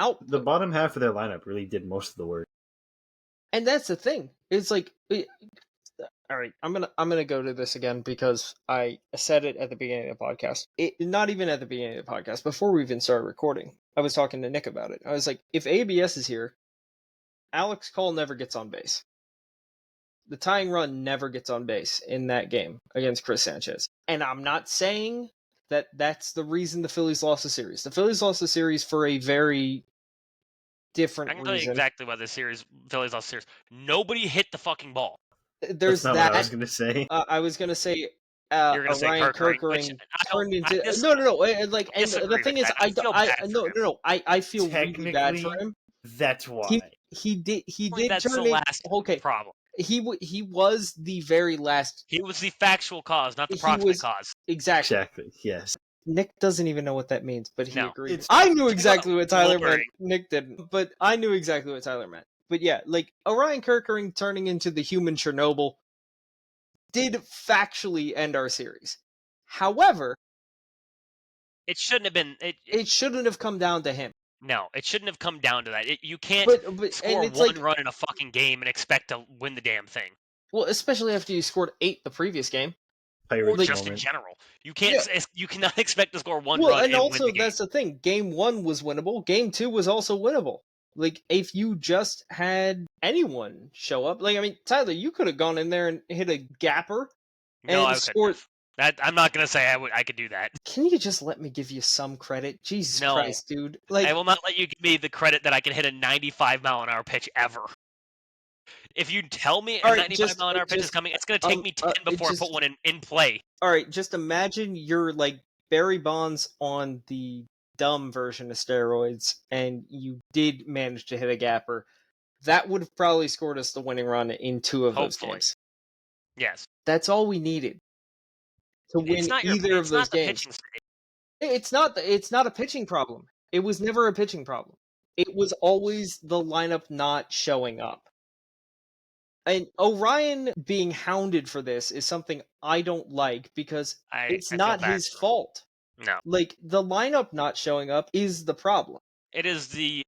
output.
The bottom half of their lineup really did most of the work.
And that's the thing. It's like, all right, I'm gonna go to this again because I said it at the beginning of the podcast. Not even at the beginning of the podcast, before we even started recording. I was talking to Nick about it. I was like, if ABS is here, Alex Cole never gets on base. The tying run never gets on base in that game against Chris Sanchez. And I'm not saying that that's the reason the Phillies lost the series. The Phillies lost the series for a very different
I can tell you
reason.
exactly why the Phillies lost the series. Nobody hit the fucking ball.
There's
That's not
that.
what I was gonna say.
I was gonna say
You're gonna say
Ryan
Kirkering,
turned into
no.
no. And the thing is, I feel really bad for him.
That's why.
He did
That's
turn
the
in.
last
Okay,
problem.
he was the very last.
He was the factual cause, not the
He
proximate
was
cause.
exactly.
Yes.
Nick doesn't even know what that means, but he
No.
agreed. I knew exactly what Tyler meant.
Blurring.
Nick didn't, but I knew exactly what Tyler meant. But yeah, like Orion Kirkering turning into the human Chernobyl did factually end our series. However,
It shouldn't have been.
it shouldn't have come down to him.
No, it shouldn't have come down to that. You can't
But
score
and it's
one
like,
run in a fucking game and expect to win the damn thing.
well, especially after you scored 8 the previous game.
Or
Pirates
just in
moment.
general. You can't. You cannot expect to score one
Well,
run
and
and
also
win the game.
that's the thing. Game 1 was winnable. Game 2 was also winnable. Like, if you just had anyone show up, like, I mean, Tyler, you could have gone in there and hit a gapper
No,
and
I
scored.
couldn't. I'm not gonna say I could do that.
Can you just let me give you some credit? Jesus
No.
Christ, dude! Like,
I will not let you give me the credit that I can hit a 95-mile-an-hour pitch ever. If you tell me a 95-mile-an-hour pitch is coming, it's gonna take me 10 before I put one in play.
All right, just imagine you're like Barry Bonds on the dumb version of steroids, and you did manage to hit a gapper. That would have probably scored us the winning run in 2 of those
Hopefully.
games.
Yes.
That's all we needed. to win either of
It's
those
not the
games.
pitching.
It's not a pitching problem. It was never a pitching problem. It was always the lineup not showing up. And Orion being hounded for this is something I don't like because it's
I feel
not
bad
his
for him.
fault.
No,
Like, the lineup not showing up is the problem.
it is the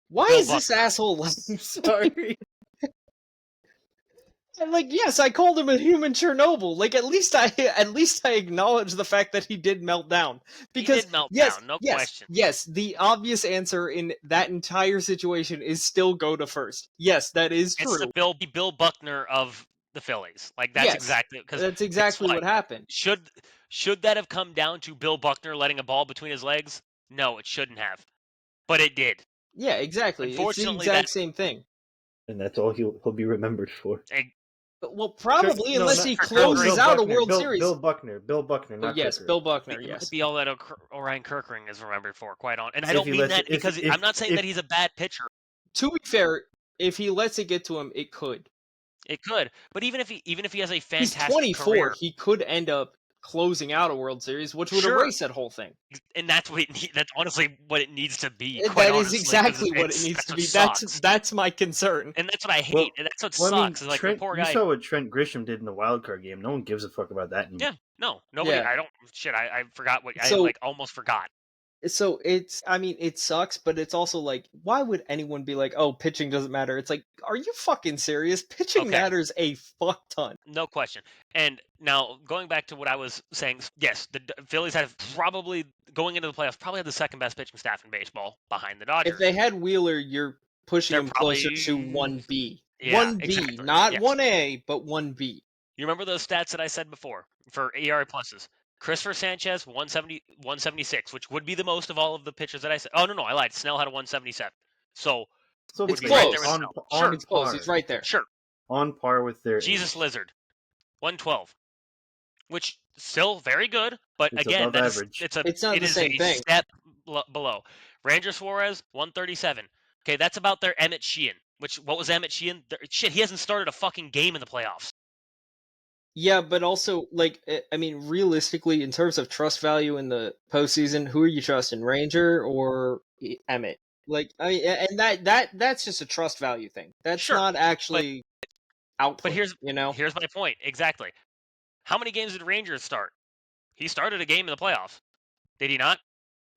Why
Bill
is this
Buckner.
asshole I'm sorry? And like, yes, I called him a human Chernobyl. Like, at least I acknowledge the fact that he did melt down.
He
Because
did melt
yes,
down, no
yes,
question.
yes, the obvious answer in that entire situation is still go to first. Yes, that is
It's
true.
the Bill Buckner of the Phillies. Like that's
Yes,
exactly because
that's
guess
exactly
what?
what happened.
Should that have come down to Bill Buckner letting a ball between his legs? No, it shouldn't have, but it did.
Yeah, exactly. It's the
Unfortunately, that
exact same thing.
And that's all he'll be remembered for.
Well, probably,
No,
unless
not
he
Kirk
closes
Bill
out a
Buckner.
World Series.
Bill Buckner,
Oh,
not
yes,
Kirk.
Bill Buckner.
it
Yes,
might be all that Orion Kirkring is remembered for, quite on. And I
If
don't
he
mean
lets
that
it- if-
because
if-
I'm not saying
if-
that he's a bad pitcher.
to be fair, if he lets it get to him, it could.
It could, but even if he has a
He's
fantastic
24.
career,
He could end up closing out a World Series, which would
Sure.
erase that whole thing.
and that's that's honestly what it needs to be. Quite
That is
honestly, 'cause
exactly what it needs
that's
to
what
be.
sucks.
That's my concern.
And that's what I hate.
Well-
and that's what
Well, I mean,
sucks. Is like
Trent,
the poor
you
guy.
saw what Trent Grisham did in the wild card game. No one gives a fuck about that anymore.
Yeah, no, nobody.
Yeah.
I don't. Shit, I forgot what I
So-
like. Almost forgot.
So I mean, it sucks, but it's also like, why would anyone be like, oh, pitching doesn't matter? It's like, are you fucking serious? Pitching
Okay.
matters a fuck ton.
No question. And now going back to what I was saying, yes, the Phillies had probably going into the playoffs probably had the second best pitching staff in baseball behind the Dodgers.
If they had Wheeler, you're pushing
They're
him closer to
probably-
1B.
Yeah,
1B,
exactly.
not
Yes.
1A, but 1B.
You remember those stats that I said before for ERA pluses? Christopher Sanchez, 170, 176, which would be the most of all of the pitchers that I said. Oh, no, I lied. Snell had a 177. So,
So
It's
would be right
close.
there with
on,
Snell.
on
Sure.
It's close.
par,
He's right there.
Sure.
on par with their
Jesus
age.
Lizard, 112, which still very good, but
It's
again,
above
that is,
average.
It's not
it
the
is
same
a
thing.
step below. Ranger Suarez, 137. Okay, that's about their Emmett Sheehan. Which, what was Emmett Sheehan? Shit, he hasn't started a fucking game in the playoffs.
Yeah, but also, like, I mean, realistically, in terms of trust value in the postseason, who are you trusting, Ranger or Emmett? Like, I mean, and that's just a trust value thing. That's
Sure,
not actually output.
But here's
you know,
here's my point exactly. How many games did Rangers start? He started a game in the playoffs. Did he not?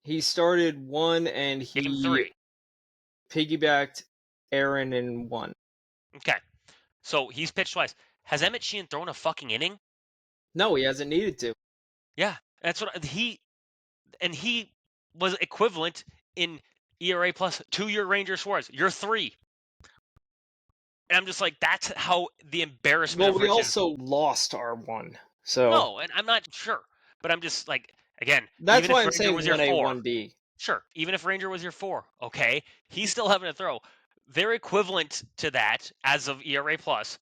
he started one and
Game
he
3.
piggybacked Aaron in one.
Okay, so he's pitched twice. Has Emmett Sheehan thrown a fucking inning?
No, he hasn't needed to.
Yeah, that's what he was equivalent in ERA plus to your Ranger Suarez. You're 3. And I'm just like, that's how the embarrassment
Well,
of
we
riches.
also lost our one, so
No, and I'm not sure. But I'm just like, again,
that's
even
why
if
I'm
Ranger
saying
was your
1A,
4,
1B.
Sure, even if Ranger was your 4, okay, he's still having to throw. They're equivalent to that as of ERA plus.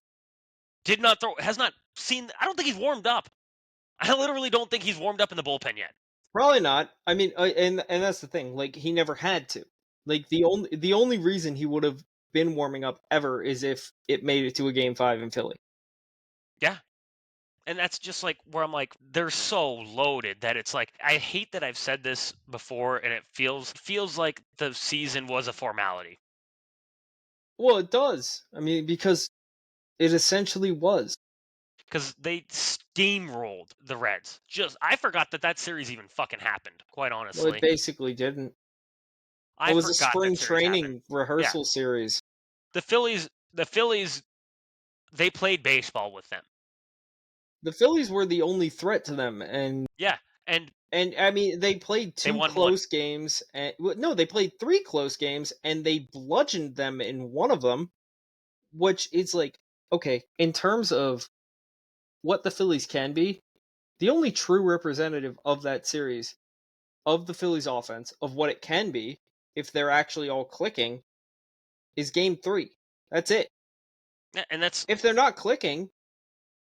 Did not throw, has not seen. I don't think he's warmed up. I literally don't think he's warmed up in the bullpen yet.
Probably not. I mean, and that's the thing. Like, he never had to. Like, the only reason he would have been warming up ever is if it made it to a Game 5 in Philly.
Yeah. And that's just like where I'm like, they're so loaded that it's like, I hate that I've said this before and it feels like the season was a formality.
Well, it does. I mean, because it essentially was.
Because they steamrolled the Reds. I forgot that series even fucking happened, quite
Well,
honestly.
it basically didn't.
I
It was a
forgot
spring
that series happened.
training rehearsal series.
The Phillies, they played baseball with them.
The Phillies were the only threat to them, and
And
I mean, they played
They
2
won
close games, and no, they played 3 close games, and they bludgeoned them in one of them, which is like, okay, in terms of what the Phillies can be, the only true representative of that series, of the Phillies offense, of what it can be, if they're actually all clicking, is Game 3. That's it.
and that's
If they're not clicking,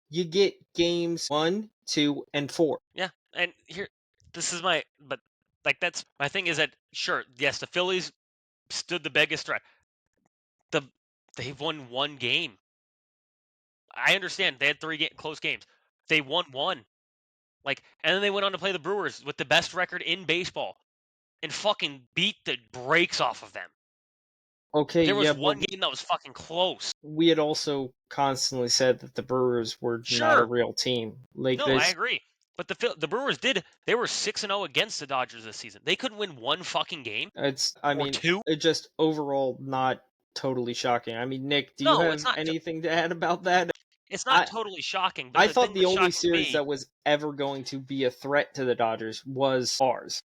you get games 1, 2, and 4.
yeah. And here, this is but like that's my thing is that sure, yes, the Phillies stood the biggest threat. They've won 1 game. I understand they had 3 close games. They won 1. Like, and then they went on to play the Brewers with the best record in baseball and fucking beat the brakes off of them.
Okay,
There was
yeah, but
one game that was fucking close.
we had also constantly said that the Brewers were not a
Sure.
real team. Like
No, I
this,
agree. But the Brewers did. They were 6-0 against the Dodgers this season. They couldn't win one fucking game
I
or
mean,
two.
it just overall not totally shocking. I mean, Nick, do you
No, it's
have
not.
anything to add about that?
It's not
I
totally shocking. But
I
the
thought
thing
the
that's
only
shocking to
series
me,
that was ever going to be a threat to the Dodgers was ours.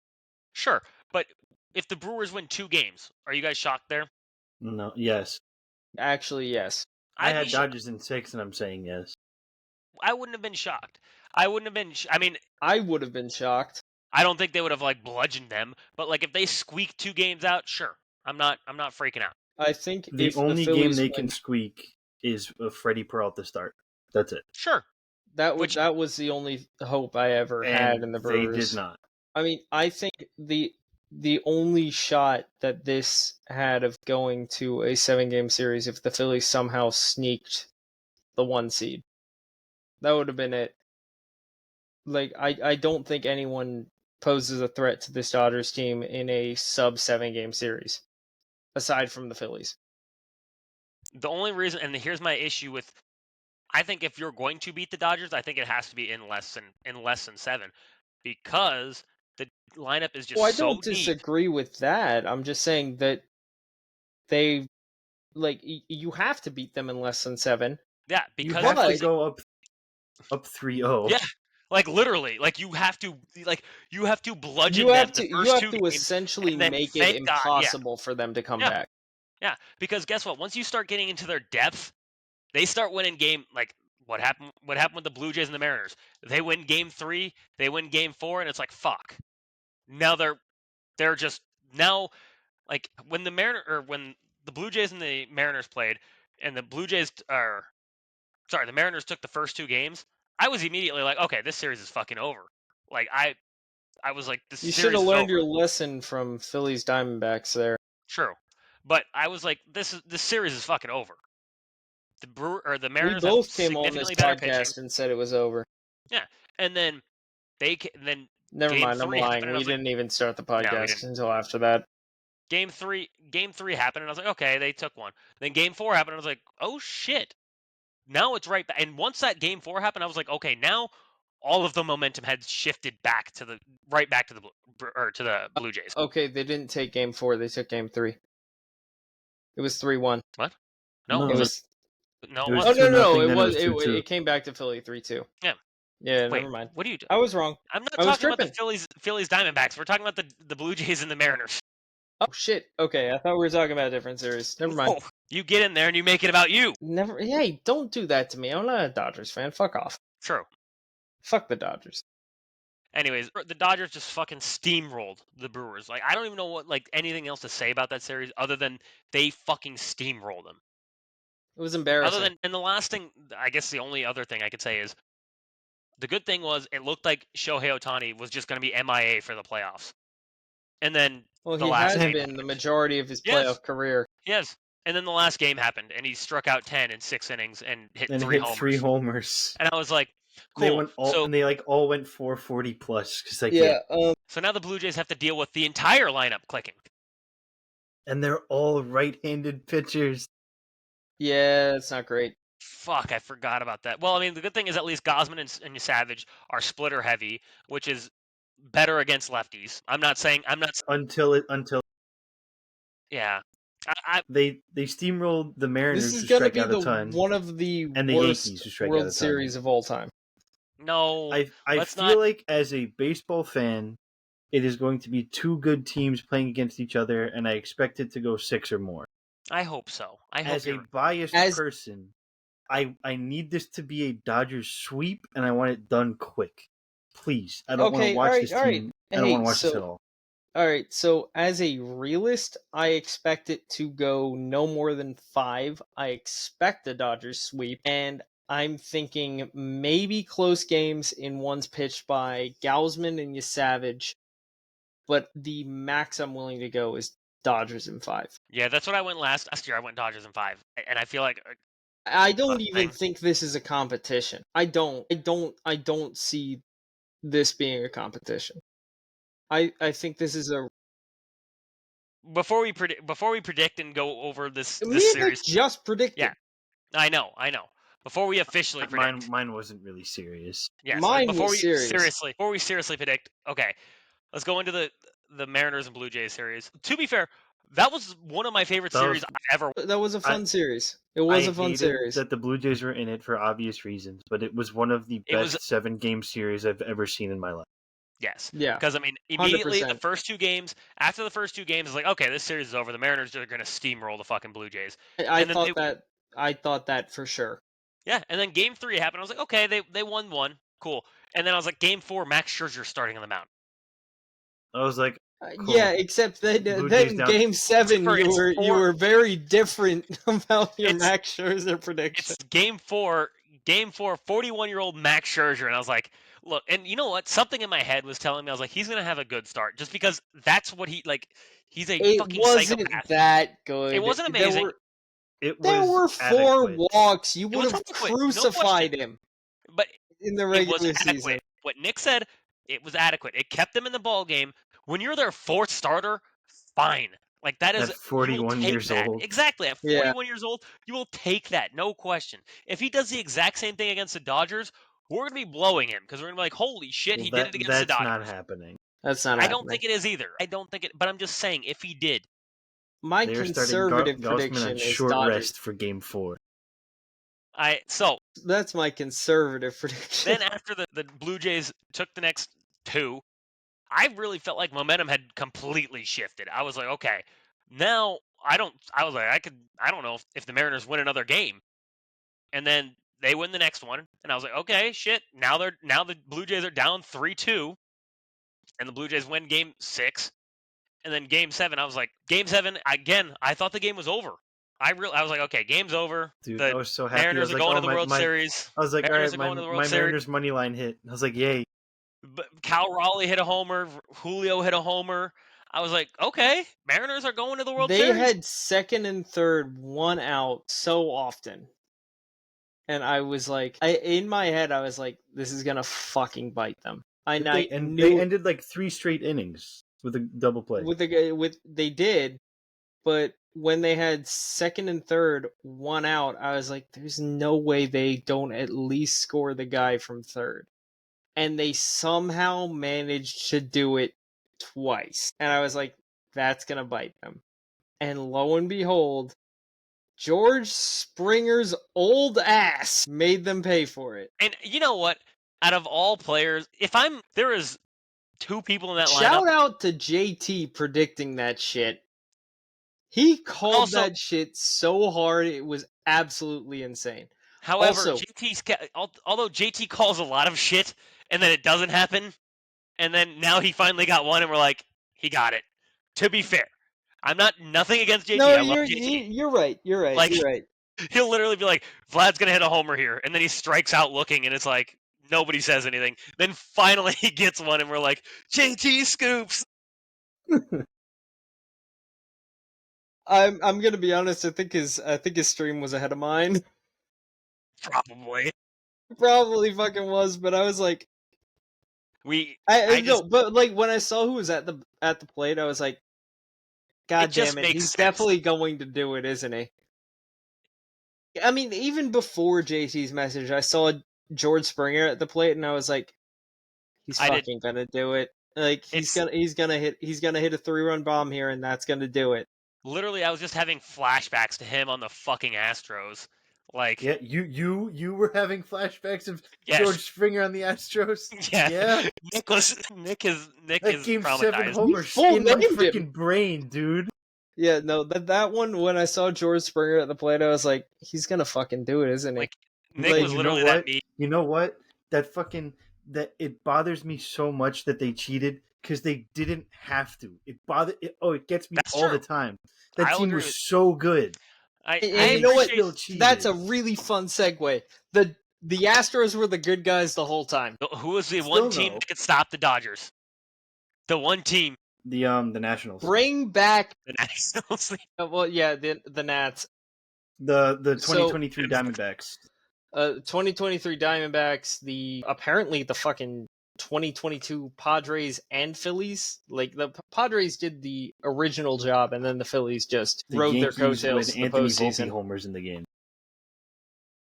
sure. But if the Brewers win 2 games, are you guys shocked there?
No, yes.
Actually, yes.
I
I'd be.
had Dodgers in 6, and I'm saying yes.
I wouldn't have been shocked. I wouldn't have been. I mean,
I would have been shocked.
I don't think they would have like bludgeoned them. But like if they squeak 2 games out, sure. I'm not freaking out.
I think
The
if the
only game
Phillies
they
win,
can squeak is a Freddie Peralta start. That's it.
Sure. Which
that was the only hope I ever had in
And
the
they
Brewers.
did not.
I mean, I think the only shot that this had of going to a 7-game series if the Phillies somehow sneaked the 1 seed. That would have been it. Like I don't think anyone poses a threat to this Dodgers team in a sub 7-game series aside from the Phillies.
the only reason, and here's my issue with, I think if you're going to beat the Dodgers, I think it has to be in less than 7, because the lineup is just
Well, I
so
don't
deep.
disagree with that. I'm just saying that they you have to beat them in less than 7.
Yeah,
You
because
have to
But
go up 3-0.
yeah, like literally, like you have to bludgeon them the
you
first
have
2
to
games,
essentially
and then
make it
thank God, yeah,
impossible for them to come
yeah,
back.
yeah. Because guess what? Once you start getting into their depth, they start winning game like what happened. What happened with the Blue Jays and the Mariners? They win Game 3, they win Game 4, and it's like fuck. Now they're just now like when the Blue Jays and the Mariners played, and the Blue Jays are sorry, the Mariners took the first 2 games. I was immediately like, okay, this series is fucking over. Like I was like, this
You should
series
have
is
learned
over.
your lesson from Phillies Diamondbacks there.
True, but I was like, this series is fucking over. The
We
Mariners have
both came on this
significantly better pitching.
podcast and said it was over.
Yeah, and then then
Never
Game
mind, I'm
3 happened,
lying.
and I
We
was like,
didn't even start the
no, we
podcast
didn't.
until after that.
Game three happened, and I was like, okay, they took one. Then Game 4 happened, and I was like, oh shit. Now it's right back. And once that Game 4 happened, I was like, okay, now all of the momentum had shifted back to the Blue Jays.
Okay, they didn't take Game 4. They took Game 3. It was 3-1.
What? No,
No,
it
It
wasn't.
was.
No, it
it was
Oh
wasn't.
2-0.
no! It
Then
was.
it was 2-2.
It came back to Philly 3-2.
Yeah.
Yeah,
Wait,
never mind.
what do you do?
I was wrong.
I'm not
I was
talking about the
tripping.
Phillies Diamondbacks. We're talking about the Blue Jays and the Mariners.
Oh shit. Okay, I thought we were talking about a different series. Never mind.
No, you get in there and you make it about you.
Never. Hey, don't do that to me. I'm not a Dodgers fan. Fuck off.
True.
Fuck the Dodgers.
Anyways, the Dodgers just fucking steamrolled the Brewers. Like I don't even know what like anything else to say about that series other than they fucking steamrolled them.
It was
Other
embarrassing.
than and the last thing, I guess the only other thing I could say is the good thing was it looked like Shohei Ohtani was just going to be MIA for the playoffs. And then
Well,
the
he
last
has
game
been the
happened.
majority of his
Yes.
playoff career.
Yes. And then the last game happened and he struck out 10 in 6 innings and hit
And
3
hit
homers.
3 homers.
And I was like,
They
cool.
went all, and they like all went 440 plus because like
Yeah.
So now the Blue Jays have to deal with the entire lineup clicking.
and they're all right-handed pitchers.
Yeah, it's not great.
Fuck, I forgot about that. Well, I mean, the good thing is at least Gosman and Savage are splitter heavy, which is better against lefties.
Until
Yeah. I
they steamrolled the Mariners
This is
to
gonna
strike
be
out a ton.
one of the
and the
worst
Yankees who strike out a
World
ton.
Series of all time.
no.
I
let's
feel
not.
like as a baseball fan, it is going to be 2 good teams playing against each other, and I expect it to go 6 or more.
I hope so. I hope
As a
you're.
biased person, I need this to be a Dodgers sweep, and I want it done quick. Please, I don't want to watch this team. I don't want to watch this at all.
All right, so as a realist, I expect it to go no more than 5. I expect the Dodgers sweep, and I'm thinking maybe close games in ones pitched by Gausman and Savage, but the max I'm willing to go is Dodgers in 5.
Yeah, that's what I went last year. I went Dodgers in 5, and I feel like
I don't even
thing.
think this is a competition. I don't see this being a competition. I think this is a.
Before we predict and go over this
Me and Nick
series,
just predicted.
Yeah. I know. Before we officially predict,
Mine wasn't really serious.
yes.
Mine
Before
was serious.
before we seriously predict, okay, let's go into the Mariners and Blue Jays series. To be fair, that was one of my favorite
That
series
was-
I've ever.
That was a fun series. It
I
was a fun
hated
series.
that the Blue Jays were in it for obvious reasons, but it was one of the
It was-
best 7-game series I've ever seen in my life.
Yes.
Yeah.
Because I mean, immediately the
100%.
first two games, after the first two games, it's like, okay, this series is over. The Mariners are going to steamroll the fucking Blue Jays.
I
And then
thought that for sure.
Yeah, and then Game 3 happened. I was like, okay, they won one, cool. And then I was like, Game 4, Max Scherzer starting on the mound.
I was like, cool.
Yeah, except that
Blue Jays
then
down-
Game 7, you were very different about your
It's-
Max Scherzer prediction.
It's Game 4, 41-year-old Max Scherzer, and I was like, look, and you know what? Something in my head was telling me, I was like, he's gonna have a good start, just because that's what he's a
It
fucking
wasn't
psychopath.
that good.
It wasn't amazing.
There were 4
adequate.
walks. You would
was
have
adequate, no
crucified
question.
him
But
in the
it was
regular
adequate.
season.
What Nick said, it was adequate. It kept them in the ball game. When you're their fourth starter, fine. Like that is
At 41 years old.
Exactly. At
Yeah.
41 years old, you will take that, no question. If he does the exact same thing against the Dodgers, we're gonna be blowing him because we're gonna be like, holy shit,
Well,
he did it against the
that's
Dodgers.
not happening.
That's not
I
happening.
don't think it is either. I don't think it, but I'm just saying, if he did,
My
They were
conservative
starting Gausman
prediction
on
is
short
Dodgers.
rest for Game 4.
That's my conservative prediction.
then after the Blue Jays took the next two, I really felt like momentum had completely shifted. I was like, okay, now I don't know if the Mariners win another game. And then they win the next one, and I was like, okay, shit. Now the Blue Jays are down 3-2, and the Blue Jays win Game 6, and then Game 7. I was like, Game 7 again. I thought the game was over. I was like, okay, game's over.
Dude,
The
I was so happy.
Mariners
I was
are
like,
going
oh,
to the World Series.
I was like,
Mariners
all
are
right,
going to the World
my
Series.
Mariners money line hit. I was like, yay.
But Cal Raleigh hit a homer. Julio hit a homer. I was like, okay, Mariners are going to the World
They
Series.
had second and third, one out so often. And I was like, in my head, I was like, this is going to fucking bite them.
They ended like 3 straight innings with a double play.
They did, but when they had second and third, one out, I was like, there's no way they don't at least score the guy from third. And they somehow managed to do it twice. And I was like, that's going to bite them. And lo and behold, George Springer's old ass made them pay for it.
And you know what? Out of all players, there is 2 people in that lineup.
Shout out to JT predicting that shit. He called that shit so hard, it was absolutely insane.
However,
Also,
although JT calls a lot of shit and then it doesn't happen, and then now he finally got one, and we're like, he got it. To be fair, nothing against JT.
No,
I love JT.
You're right. You're right.
Like,
you're right.
He'll literally be like, Vlad's gonna hit a homer here, and then he strikes out looking, and it's like nobody says anything. Then finally he gets one, and we're like, JT scoops.
I'm gonna be honest. I think his stream was ahead of mine.
Probably.
Probably fucking was, but I was like, but like when I saw who was at the plate, I was like, God damn it, he's definitely going to do it, isn't he? I mean, even before JT's message, I saw George Springer at the plate, and I was like, he's fucking gonna do it. Like he's gonna hit a 3-run bomb here, and that's gonna do it.
Literally, I was just having flashbacks to him on the fucking Astros. Like,
yeah, you were having flashbacks of
yes.
George Springer on the Astros.
Yeah. Nick is
that Game
traumatized.
7 homer in my freaking brain, dude.
Yeah, no, that one, when I saw George Springer at the plate, I was like, he's gonna fucking do it, isn't he?
Like, Nick was literally that mean.
You know what? That it bothers me so much that they cheated because they didn't have to. It gets me all the time. That team was so good.
And you know what? That's a really fun segue. The Astros were the good guys the whole time.
Who was the one team that could stop the Dodgers? The one team.
The Nationals.
Bring back
the Nationals.
Well, yeah, the Nats.
The 2023 Diamondbacks.
2023 Diamondbacks. Apparently the fucking 2022 Padres and Phillies. Like the Padres did the original job, and then the Phillies just rode their
Yankees
coattails
when
to the
Anthony Volpe
postseason.
homers in the game.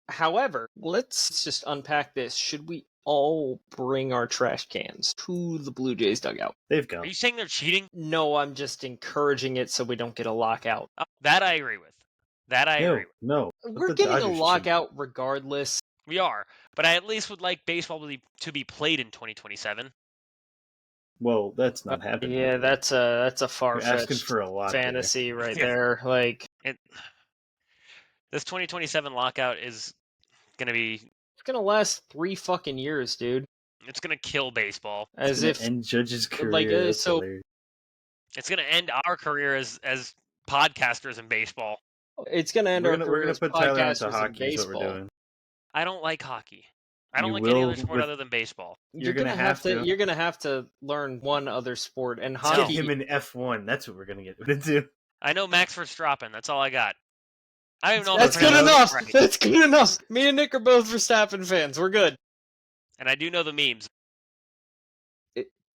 However, let's just unpack this. Should we all bring our trash cans to the Blue Jays dugout?
They've
Are
gone.
you saying they're cheating?
No, I'm just encouraging it so we don't get a lockout.
That I agree with. That I agree with.
No.
We're
the
getting a
Dodgers cheat.
lockout regardless.
We are, but I at least would like baseball to be played in 2027.
Well, that's not happening.
Yeah, that's a
You're
far-fetched
asking for a lot
fantasy right
Yeah.
there. Like
This 2027 lockout is gonna be.
it's gonna last 3 fucking years, dude.
It's gonna kill baseball.
As
It's
if
gonna end Judge's career.
like,
That's
so-
hilarious.
It's gonna end our career as podcasters in baseball.
it's gonna end
We're
our
gonna
career as
put Tyler into
podcasters in
hockey. Is what we're
baseball.
doing.
I don't like hockey. I don't
You
like any
will
other sport
with-
other than baseball.
You're gonna have to.
You're gonna have to learn one other sport, and
Let's get
hockey.
him in F1. That's what we're gonna get into.
I know Max Verstappen. That's all I got. I don't even know.
That's
if I'm
good
pronouncing
enough.
it right.
That's good enough. Me and Nick are both Verstappen fans. We're good.
And I do know the memes.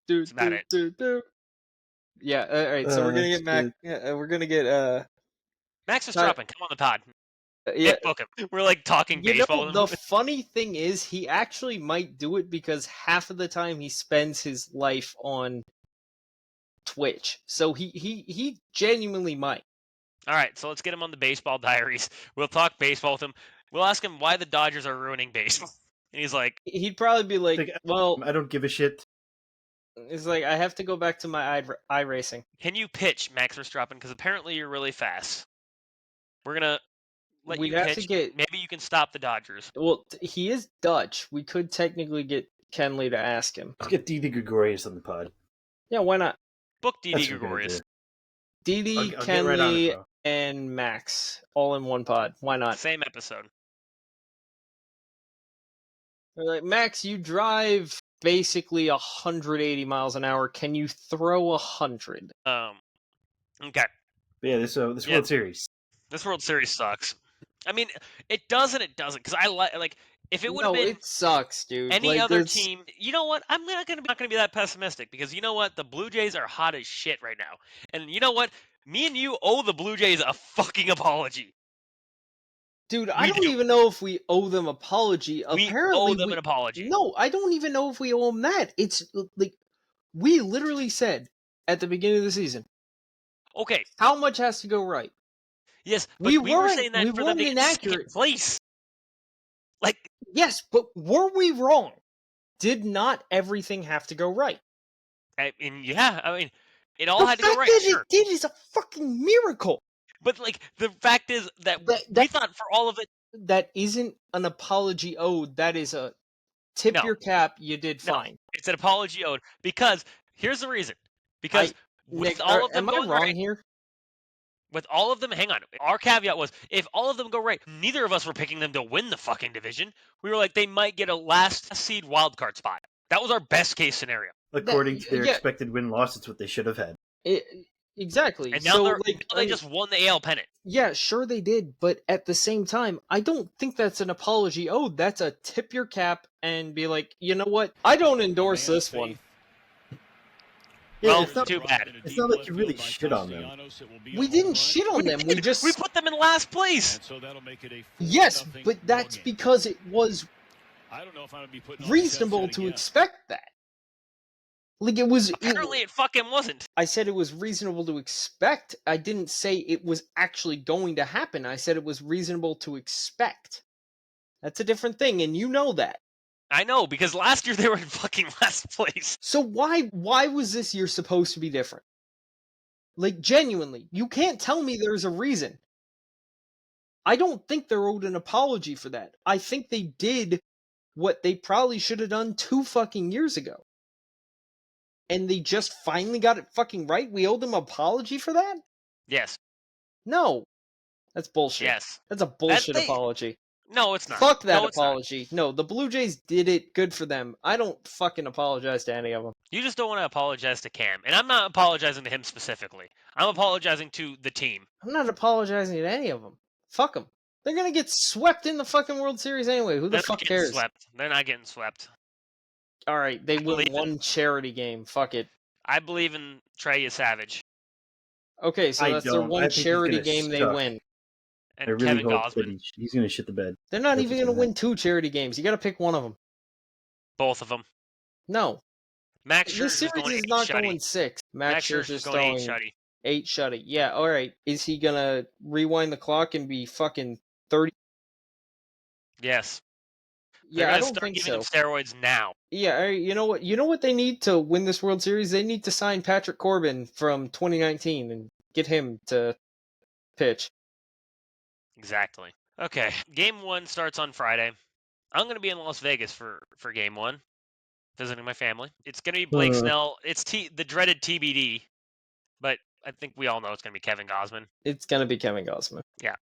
Do,
That's about it.
do. Yeah. All right. So we're gonna get Mac. We're gonna get
Max Verstappen, come on the pod.
yeah.
Nick, book him. We're like talking
You
baseball
know,
with
the
him.
funny thing is, he actually might do it because half of the time he spends his life on Twitch. So he genuinely might.
All right, so let's get him on the baseball diaries. We'll talk baseball with him. We'll ask him why the Dodgers are ruining baseball. And he's like,
He'd probably be like,
Like,
well,
I don't give a shit.
it's like, I have to go back to my iRacing.
can you pitch, Max Verstappen? Because apparently you're really fast. We're going to let
We'd
you
have
pitch.
to get,
Maybe you can stop the Dodgers.
well, he is Dutch. We could technically get Kenley to ask him.
Let's get Didi Gregorius on the pod.
Yeah, why not?
Book Didi
That's what we're gonna
Gregorius.
do.
Didi,
I'll get right on it,
Kenley,
bro.
and Max all in one pod. Why not?
Same episode.
They're like, Max, you drive basically 180 miles an hour. Can you throw 100?
Okay.
But yeah, this
Yeah.
World Series.
This World Series sucks. I mean, it does and it doesn't. Because I like if it would have
No,
been
it sucks, dude.
any
Like,
other
there's-
team, you know what? I'm not gonna be that pessimistic because you know what? The Blue Jays are hot as shit right now, and you know what? Me and you owe the Blue Jays a fucking apology.
Dude, I
We
don't
do.
even know if we owe them apology.
We
Apparently,
owe them an apology.
No, I don't even know if we owe them that. It's like we literally said at the beginning of the season,
Okay,
how much has to go right?
yes, but
We
we were
weren't-
saying that
we
for them
weren't
to get second
inaccurate.
place. Like,
Yes, but were we wrong? Did not everything have to go right?
I mean, yeah, I mean, it all
The
had to
fact
go right,
that
sure.
it did is a fucking miracle.
But like, the fact is that we
That-
thought for all of it,
That isn't an apology owed. That is a tip
No.
your cap. You did
No.
fine.
it's an apology owed because here's the reason. Because with
Nick,
all of them
am I
going
wrong
right,
here?
with all of them, hang on. Our caveat was if all of them go right, neither of us were picking them to win the fucking division. We were like, they might get a last seed wild card spot. That was our best case scenario.
According to their
yeah.
expected win-loss, it's what they should have had.
Exactly.
And now,
so,
now
like,
they just won the AL pennant.
Yeah, sure they did, but at the same time, I don't think that's an apology owed. That's a tip your cap and be like, you know what? I don't endorse this one.
Yeah,
Well,
it's not,
too bad.
it's not like you really shit on them.
We didn't shit on them. We just
We put them in last place.
yes, but that's because it was reasonable to expect that. Like it was.
Apparently, it fucking wasn't.
I said it was reasonable to expect. I didn't say it was actually going to happen. I said it was reasonable to expect. That's a different thing, and you know that.
I know, because last year they were in fucking last place.
So why was this year supposed to be different? Like genuinely, you can't tell me there's a reason. I don't think they're owed an apology for that. I think they did what they probably should have done 2 fucking years ago. And they just finally got it fucking right? We owe them an apology for that?
Yes.
No. That's bullshit.
Yes.
That's a bullshit
they-
apology.
No, it's not.
Fuck that
No, it's not.
apology. No, the Blue Jays did it. Good for them. I don't fucking apologize to any of them.
You just don't want to apologize to Cam. And I'm not apologizing to him specifically. I'm apologizing to the team.
I'm not apologizing to any of them. Fuck them. They're gonna get swept in the fucking World Series anyway. Who the
They're
fuck
not getting
cares?
swept. They're not getting swept.
All right, they
believe
win one charity game. Fuck it.
I believe in Trey Savage
Okay, so
I
that's their
don't.
one
I think he's
charity
gonna
game they
suck.
win.
and
I really
Kevin
hope that
Gausman.
he's gonna shit the bed.
They're not
That's
even
what's
going to
gonna
win 2 charity games. You got to pick one of them.
Both of them.
No.
Max
This
Scherzer's
series
going
is
8
not
shutty.
going 6.
Max Scherzer's
Scherzer's
going 8
going
shutty.
8 shutty. Yeah, all right. Is he going to rewind the clock and be fucking 30?
Yes.
Yeah,
They're
I
gonna
don't
start
think
giving
so.
him steroids now.
Yeah, you know what? You know what they need to win this World Series? They need to sign Patrick Corbin from 2019 and get him to pitch.
Exactly. Okay. Game 1 starts on Friday. I'm going to be in Las Vegas for Game 1, visiting my family. It's going to be Blake Snell. It's the dreaded TBD, but I think we all know it's going to be Kevin Gausman.
It's going to be Kevin Gausman.
Yeah.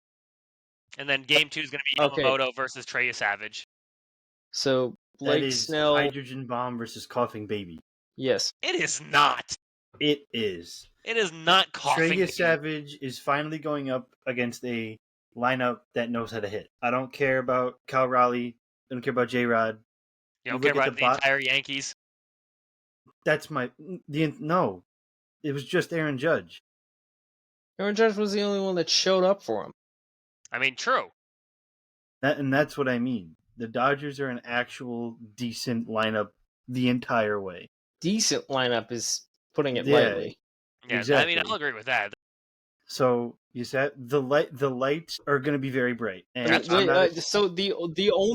And then Game 2 is going to be
Okay.
Yamamoto versus Trey Savage.
So
That
Blake
is
Snell.
hydrogen bomb versus coughing baby.
Yes.
It is not.
It is.
It is not coughing
Trey
baby.
Savage is finally going up against a lineup that knows how to hit. I don't care about Cal Raleigh. I don't care about J-Rod.
You don't
You
care
look at
about the entire Yankees?
That's no. It was just Aaron Judge.
Aaron Judge was the only one that showed up for him.
I mean, true.
That's what I mean. The Dodgers are an actual decent lineup the entire way.
Decent lineup is putting it
Yeah.
lightly.
Yeah,
Exactly.
I mean, I'll agree with that.
So you said the lights are going to be very bright. And
That's
I'm not,
so the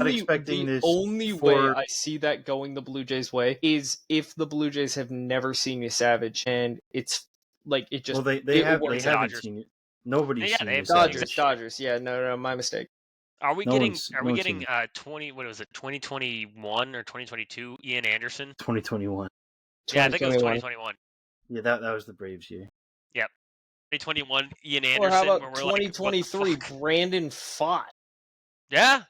expecting this
only way
for-
I see that going the Blue Jays' way is if the Blue Jays have never seen you Savage and it's like it just
well, they
it
haven't
works
the
out.
haven't
Dodgers.
seen it. Nobody's
Yeah,
seen
they
this.
have
Dodgers,
Savage.
Dodgers. Yeah, no, my mistake.
Are we
No
getting
one's-
are
no
we
one's
getting
seen
2021 or 2022 Ian Anderson?
2021.
Yeah, I think it was
2021.
2021.
Yeah, that was the Braves year.
2021 Ian
Or
Anderson.
how about
where we're like, what the
2023
fuck?
Brandon Pfaadt?
Yeah.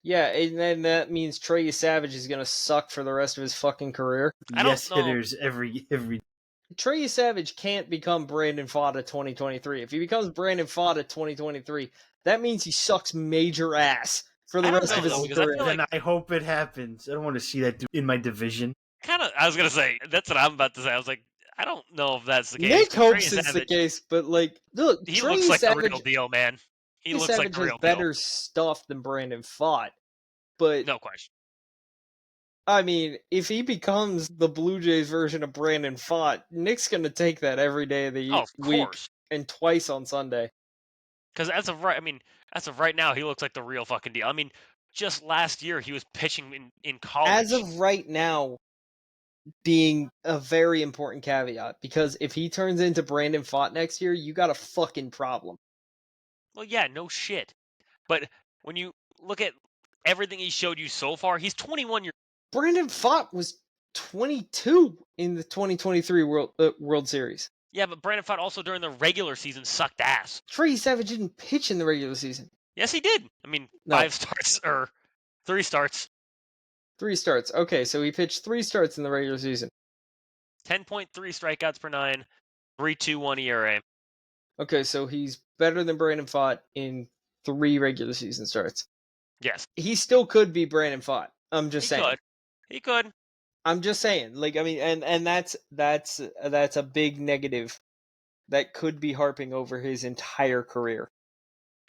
Yeah, and then that means Trey Savage is gonna suck for the rest of his fucking career.
I don't
Yes
know.
hitters every
Trey Savage can't become Brandon Pfaadt of 2023. If he becomes Brandon Pfaadt of 2023, that means he sucks major ass for the
I don't
rest
know,
of his
though, because I
career.
feel like-
Then I hope it happens. I don't want to see that dude in my division.
Kind of. I was gonna say that's what I'm about to say. I was like, I don't know if that's the case.
Nick
'cause
hopes
Trey
it's the
Savage,
case, but like, look,
he
Trey
looks like
Savage,
the real deal, man. He
Trey
looks like
Savage
the
has
real
better
deal.
stuff than Brandon Pfaadt. But
No question.
I mean, if he becomes the Blue Jays version of Brandon Pfaadt, Nick's gonna take that every day of the
Oh, of
week
course.
and twice on Sunday.
Because as of right now, he looks like the real fucking deal. I mean, just last year he was pitching in college.
As of right now, being a very important caveat, because if he turns into Brandon Pfaadt next year, you got a fucking problem.
Well, yeah, no shit. But when you look at everything he showed you so far, he's 21 years.
Brandon Pfaadt was 22 in the 2023 World Series.
Yeah, but Brandon Pfaadt also during the regular season sucked ass.
Trey Savage didn't pitch in the regular season.
Yes, he did. I mean,
No.
5 starts or 3 starts.
3 starts. Okay, so he pitched 3 starts in the regular season.
10.3 strikeouts per 9, 3.21 ERA.
Okay, so he's better than Brandon Pfaadt in 3 regular season starts.
Yes,
He still could be Brandon Pfaadt. I'm just
he
saying.
could. He could.
I'm just saying. Like, I mean, and that's a big negative that could be harping over his entire career.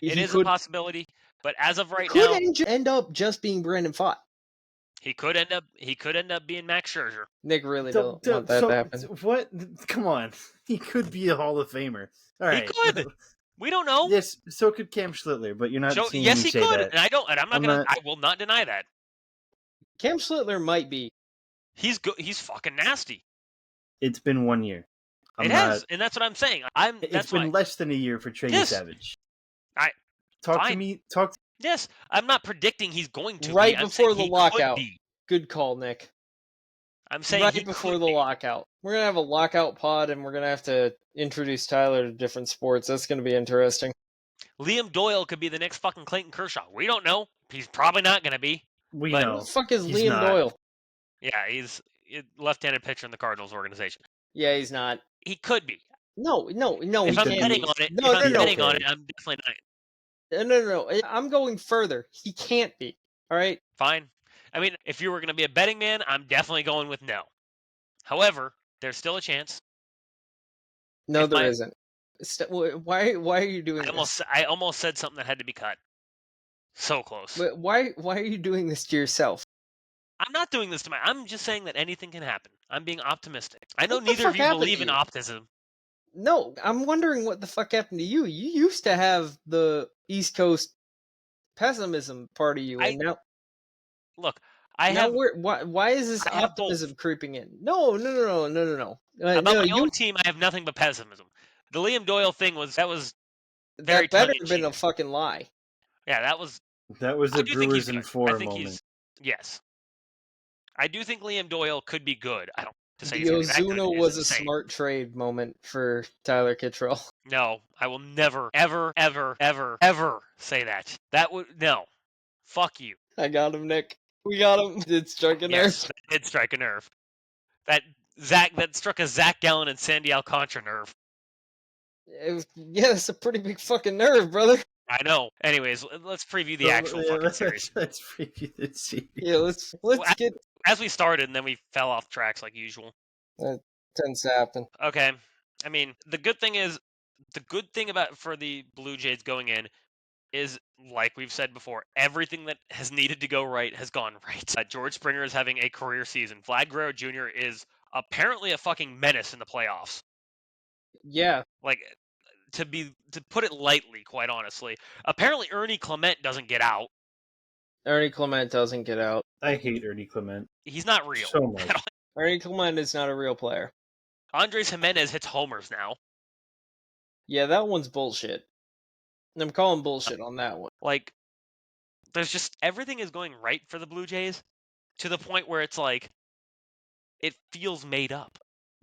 It
He
is
could,
a possibility, but as of right
could
now,
end up just being Brandon Pfaadt.
he could end up being Max Scherzer.
Nick really don't want that to happen.
What? Come on. He could be a Hall of Famer. All right.
He could. We don't know.
Yes, so could Cam Schlittler, but you're not seeing
Yes,
me
he
say
could,
that.
and I will not deny that.
Cam Schlittler might be.
He's good. He's fucking nasty.
It's been 1 year.
It has, and that's what I'm saying.
It's been less than a year for Trey
Yes.
Savage.
Fine.
To me.
Yes, I'm not predicting he's going to
Right
be. I'm
before
saying
the
he
lockout.
could be.
Good call, Nick.
I'm saying
Right
he
before
could
the
be.
lockout. We're going to have a lockout pod, and we're going to have to introduce Tyler to different sports. That's going to be interesting.
Liam Doyle could be the next fucking Clayton Kershaw. We don't know. He's probably not going to be.
We
But-
Who
know.
the fuck is
He's
Liam
not.
Doyle?
Yeah, he's a left-handed pitcher in the Cardinals organization.
Yeah, he's not.
He could be.
No,
If
he
I'm
can't
betting
be.
on it,
No,
if I'm
no,
betting
no.
on it, I'm definitely not.
No. I'm going further. He can't be. All right?
Fine. I mean, if you were going to be a betting man, I'm definitely going with no. However, there's still a chance.
No,
If
there
my-
isn't. Why are you doing this?
I almost said something that had to be cut. So close.
But why are you doing this to yourself?
I'm not doing this to I'm just saying that anything can happen. I'm being optimistic. I know
What the
neither of
fuck
you
happened
believe
to
in
you?
optimism.
No, I'm wondering what the fuck happened to you. You used to have the East Coast pessimism part of you, and now
Look,
why is this
I have both.
optimism creeping in? No.
About
No,
my
you
own team, I have nothing but pessimism. The Liam Doyle thing was very
that better
tongue in
have been
cheek.
a fucking lie.
Yeah, that was.
That was
I
a
do think he's
Brewers in
good.
4
I think
moment.
yes. I do think Liam Doyle could be good. I don't to say
The
he's going to be that good.
Ozuna
Is
was a
insane.
smart trade moment for Tyler Kittrell.
No, I will never, ever, ever, ever, ever say that. That would no. Fuck you.
I got him, Nick. We got him. It struck a nerve.
Yes, that did strike a nerve. That struck a Zach Gallen and Sandy Alcantara nerve.
Yeah, it's a pretty big fucking nerve, brother.
I know. Anyways, let's preview the actual fucking series.
Let's preview the series.
Yeah, let's get.
As we started, and then we fell off tracks like usual.
That tends to happen.
Okay. I mean, the good thing about for the Blue Jays going in is, like we've said before, everything that has needed to go right has gone right. George Springer is having a career season. Vlad Guerrero Jr. is apparently a fucking menace in the playoffs.
Yeah.
Like, to put it lightly, quite honestly. Apparently, Ernie Clement doesn't get out.
Ernie Clement doesn't get out.
I hate Ernie Clement.
He's not real.
So much.
Ernie Clement is not a real player.
Andres Jimenez hits homers now.
Yeah, that one's bullshit. I'm calling bullshit on that one.
Like, there's just everything is going right for the Blue Jays to the point where it's like it feels made up.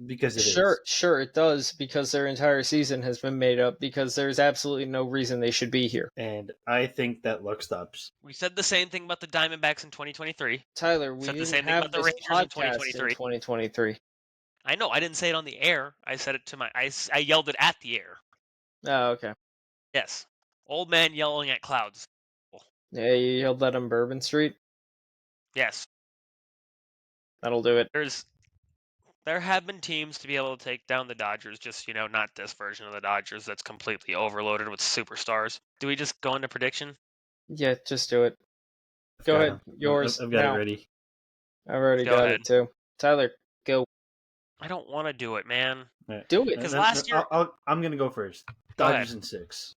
Because it is.
Sure, it does, because their entire season has been made up, because there's absolutely no reason they should be here.
And I think that luck stops.
We said the same thing about the Diamondbacks in 2023.
Tyler, we
Said the
didn't
same thing
have
about the
this
Rangers in
podcast
2023.
in 2023.
I know, I didn't say it on the air. I said it to I yelled it at the air.
Oh, okay.
Yes. Old man yelling at clouds.
Yeah, you yelled that on Bourbon Street?
Yes.
That'll do it.
There have been teams to be able to take down the Dodgers, just, not this version of the Dodgers that's completely overloaded with superstars. Do we just go into prediction?
Yeah, just do it. Go ahead. Yours.
I've got
now.
it ready.
I've already
Go
got
ahead.
it too. Tyler, go.
I don't want to do it, man.
Right.
Do it.
Because last year...
I'm going to go first.
Go
Dodgers
ahead.
in 6.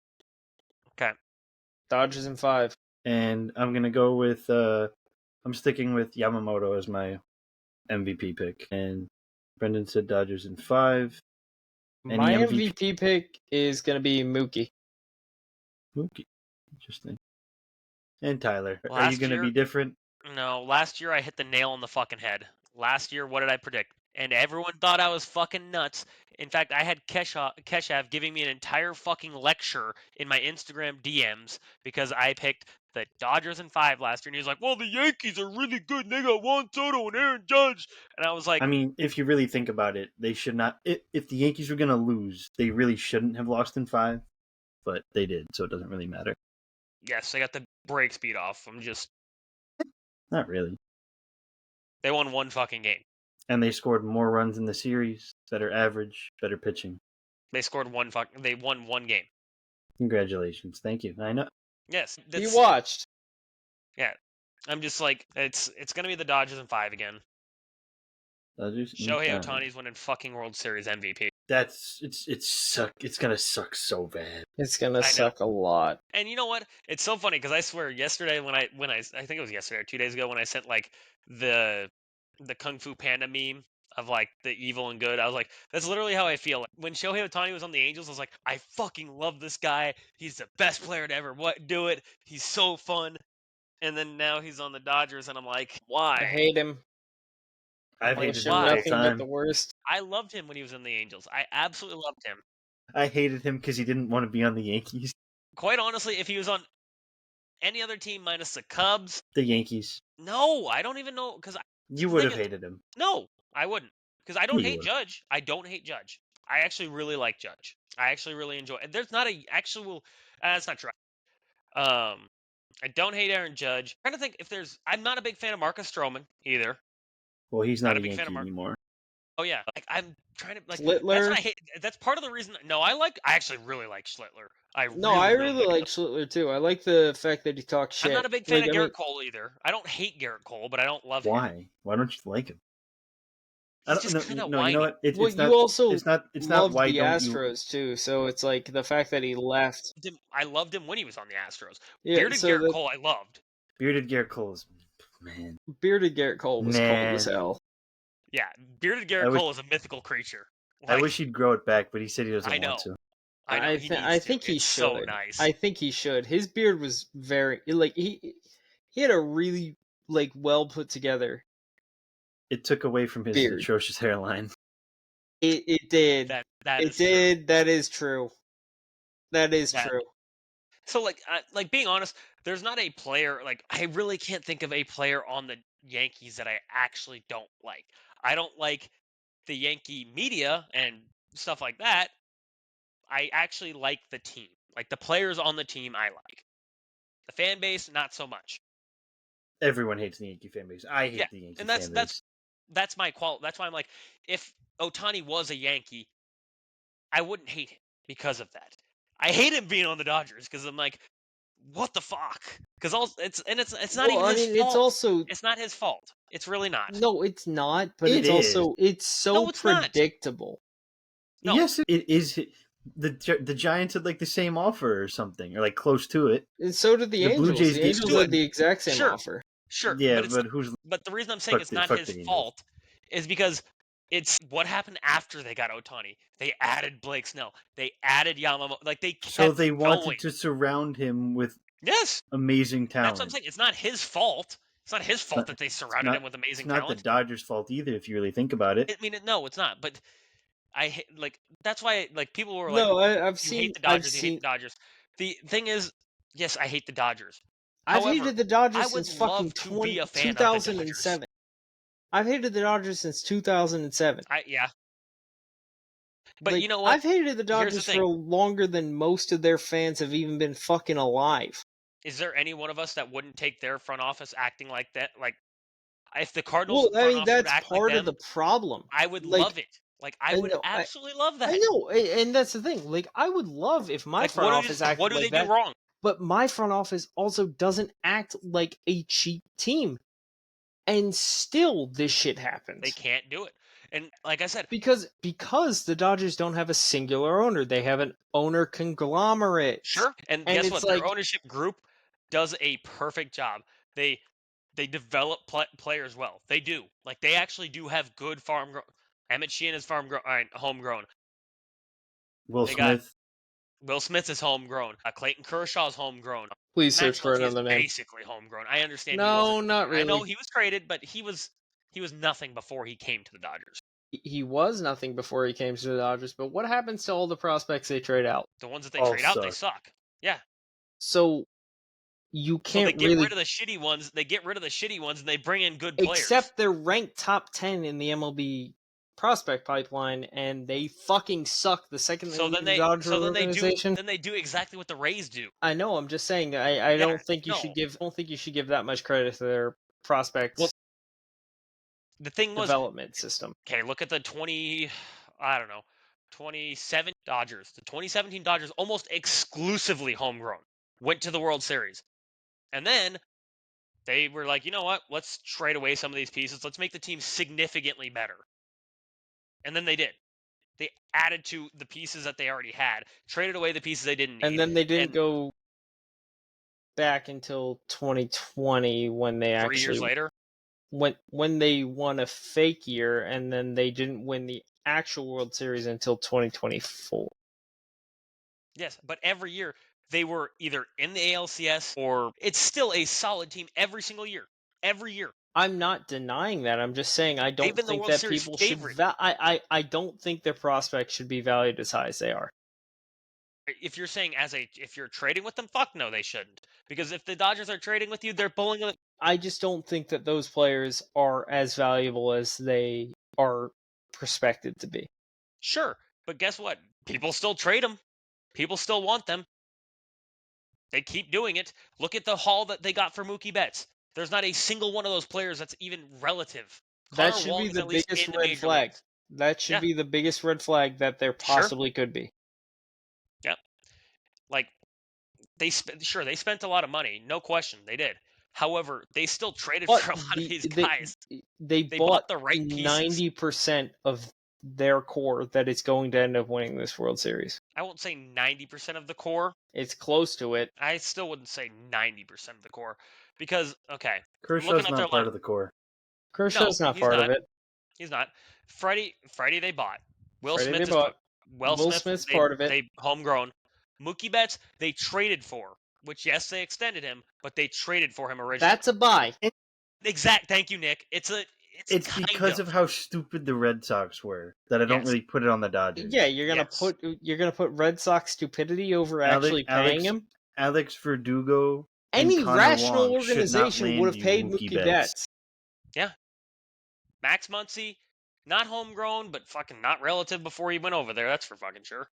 Okay.
Dodgers in 5.
And I'm going to go with... I'm sticking with Yamamoto as my MVP pick. And Brendan said Dodgers in 5.
My MVP pick is going to be Mookie.
Mookie. Interesting. And Tyler, are you going to be different?
No, last year I hit the nail on the fucking head. Last year, what did I predict? And everyone thought I was fucking nuts. In fact, I had Keshav giving me an entire fucking lecture in my Instagram DMs because I picked the Dodgers in 5 last year. And he was like, well, the Yankees are really good. And they got Juan Soto and Aaron Judge. And I was like...
I mean, if you really think about it, they should not... If the Yankees were going to lose, they really shouldn't have lost in 5. But they did, so it doesn't really matter.
Yes, they got the break speed off. I'm just...
Not really.
They won one fucking game.
And they scored more runs in the series, better average, better pitching.
They won one game.
Congratulations. Thank you. I know.
Yes.
You watched.
Yeah. I'm just like, it's going to be the Dodgers in 5 again.
Dodgers.
Shohei Ohtani's winning fucking World Series MVP.
It's gonna suck so bad.
It's gonna suck a lot.
And you know what? It's so funny because I swear yesterday when I think it was yesterday or 2 days ago when I sent like the Kung Fu Panda meme of like the evil and good, I was like, that's literally how I feel. When Shohei Ohtani was on the Angels, I was like, I fucking love this guy. He's the best player to ever do it. He's so fun. And then now he's on the Dodgers, and I'm like, why?
I hate him.
I've hated him
nothing
the whole time.
but the worst.
I loved him when he was in the Angels. I absolutely loved him.
I hated him because he didn't want to be on the Yankees.
Quite honestly, if he was on any other team minus the Cubs,
the Yankees.
No, I don't even know because
you would have hated him.
No, I wouldn't because I don't hate Judge. I don't hate Judge. I actually really like Judge. I actually really enjoy. There's not a actual. That's not true. I don't hate Aaron Judge. I'm trying to think if there's. I'm not a big fan of Marcus Stroman either.
Well, he's not
Not
a
a big fan of
Yankee
Mark.
anymore.
Oh yeah, like I'm trying to like. That's
Schlittler.
what I hate. That's part of the reason. No, I actually really like Schlittler. I
No,
really
I
really
really
like
like
him.
Schlittler too. I like the fact that he talks
I'm not
shit.
a big fan
Like,
of
I mean,
Garrett Cole either. I don't hate Garrett Cole, but I don't love him.
Why? Why don't you like him? I
He's
don't
just
know.
kind of
No, you know
whiny.
what?
well,
It's
you
not.
also
It's not.
loved
Why
the
don't you?
Astros too, so it's like the fact that he left.
I loved him when he was on the Astros.
Yeah,
Bearded
so
Garrett
that
Cole, I loved.
Bearded Garrett Cole is man.
bearded Garrett Cole was cold as
Man,
hell.
Yeah, Bearded Garrett
I wish
Cole is a mythical creature.
I
Like
wish he'd grow it back, but he said he
I
doesn't want
know,
to.
I know he needs
I
to.
think he
It's so
should.
nice.
I think he should. His beard was very like he had a really like well put together
It took away from his
beard.
atrocious hairline.
It did.
That
It
is true.
did. That is true. That is
That-
true.
So like being honest, there's not a player like I really can't think of a player on the Yankees that I actually don't like. I don't like the Yankee media and stuff like that. I actually like the team. Like the players on the team I like. The fan base not so much.
Everyone hates the Yankee fan base. I
Yeah,
hate the Yankee
and
fan base.
that's my qual. That's why I'm like, if Otani was a Yankee, I wouldn't hate him because of that. I hate him being on the Dodgers because I'm like, what the fuck? Because it's not even
Well, I
his
mean, it's
fault.
also
It's not his fault. It's really not.
no, it's not. But
It
it's
is.
also it's so
No, it's not.
predictable.
No.
Yes, it is. The Giants had like the same offer or something, or like close to it.
And so did the
The Blue
Angels.
Jays
The
did
Angels
too.
had the exact same
Sure.
offer.
Sure.
Yeah,
but
who's?
But the reason I'm saying it's not
fuck
his
the Angels.
fault is because it's what happened after they got Otani. They added Blake Snell. They added Yamamoto. Like they kept
So they wanted
going.
to surround him with
Yes.
amazing talent.
That's what I'm saying. It's not his fault. It's not his fault that they surrounded him with amazing
It's not
talent.
the Dodgers' fault either, if you really think about it.
I mean, no, it's not. But like that's why like people were
No,
like,
I've
you
seen.
hate the Dodgers. You hate the Dodgers. The thing is, yes, I hate the Dodgers.
I've
However,
hated the
I
Dodgers
would
since fucking
love to be a fan of the Dodgers.
2007. I've hated the Dodgers since 2007.
Yeah. But
Like,
you know what?
I've hated the
Here's the
Dodgers
thing.
for longer than most of their fans have even been fucking alive.
Is there any one of us that wouldn't take their front office acting like that? Like, if the Cardinals
Well, I
front
mean,
office would
that's
act like
part of
them,
the problem.
I would
Like,
love it. Like, I
I
would
know,
absolutely love that.
I know, and that's the thing. Like, I would love if my
Like,
front office acted
what do
like
they
that,
do wrong?
but my front office also doesn't act like a cheap team. And still, this shit happens.
They can't do it. And like I said,
because the Dodgers don't have a singular owner; they have an owner conglomerate.
sure. And guess
it's
what?
like
Their ownership group does a perfect job. They develop players well. They do. Like they actually do have good farm grown. Emmett Sheehan is homegrown.
Will
They got
Smith.
Will Smith is homegrown. Clayton Kershaw is homegrown.
please
Max
search for
Muncy is
another name.
basically homegrown. I understand he
No,
wasn't.
not
I know
really.
he was traded, but he was nothing before he came to the Dodgers.
He was nothing before he came to the Dodgers. But what happens to all the prospects they trade out?
The ones that they
All
trade out, they
suck.
suck. Yeah.
So you
So they
can't
get
really
rid of the shitty ones. They get rid of the shitty ones, and they bring in good players.
except they're ranked top 10 in the MLB prospect pipeline, and they fucking suck the second they leave the Dodger organization.
Then they do exactly what the Rays do.
I know. I'm just saying. I don't think you should give. I don't think you should give that much credit to their prospects.
Well, the thing was
development system.
Okay, look at the 27 Dodgers. The 2017 Dodgers almost exclusively homegrown. Went to the World Series. And then they were like, you know what? Let's trade away some of these pieces. Let's make the team significantly better. And then they did. They added to the pieces that they already had, traded away the pieces they didn't need.
And then they didn't go back until 2020 when they
3 years later.
When they won a fake year, and then they didn't win the actual World Series until 2024.
Yes, but every year they were either in the ALCS or it's still a solid team every single year. Every year.
I'm not denying that. I'm just saying I don't think that people should. I don't think their prospects should be valued as high as they are.
If you're saying if you're trading with them, fuck no, they shouldn't. Because if the Dodgers are trading with you, they're pulling it.
I just don't think that those players are as valuable as they are prospected to be.
Sure, but guess what? People still trade them. People still want them. They keep doing it. Look at the haul that they got for Mookie Betts. There's not a single one of those players that's even relative.
That
Connor
should be
Wong is
the
at least
biggest
in the
red
major
flag.
leagues.
That should
Yeah.
be the biggest red flag that there
Sure.
possibly could be.
Yeah. Like they spent a lot of money, no question, they did. However, they still traded
But
for a lot of these
they
guys.
they
They
bought
bought the right pieces.
90% of their core that is going to end up winning this World Series.
I won't say 90% of the core.
It's close to it.
I still wouldn't say 90% of the core because okay,
Kershaw's not part
line.
of the core.
Kershaw's
No,
not
he's
part
not.
of it.
He's not. Freddie they bought. Will
Freddie
Smith
they
is
bought.
Will
Will
Smith
Smith's part of it.
they homegrown. Mookie Betts they traded for, which yes they extended him, but they traded for him originally.
That's a buy.
Thank you, Nick. It's
because of how stupid the Red Sox were that I don't
Yes.
really put it on the Dodgers.
Yeah, you're gonna put Red Sox stupidity over actually paying him.
Alex Verdugo.
Any
and Connor
rational
Wong should not
organization
land
would have
you
paid Mookie Betts.
Yeah. Max Muncy, not homegrown, but fucking not relative before he went over there. That's for fucking sure.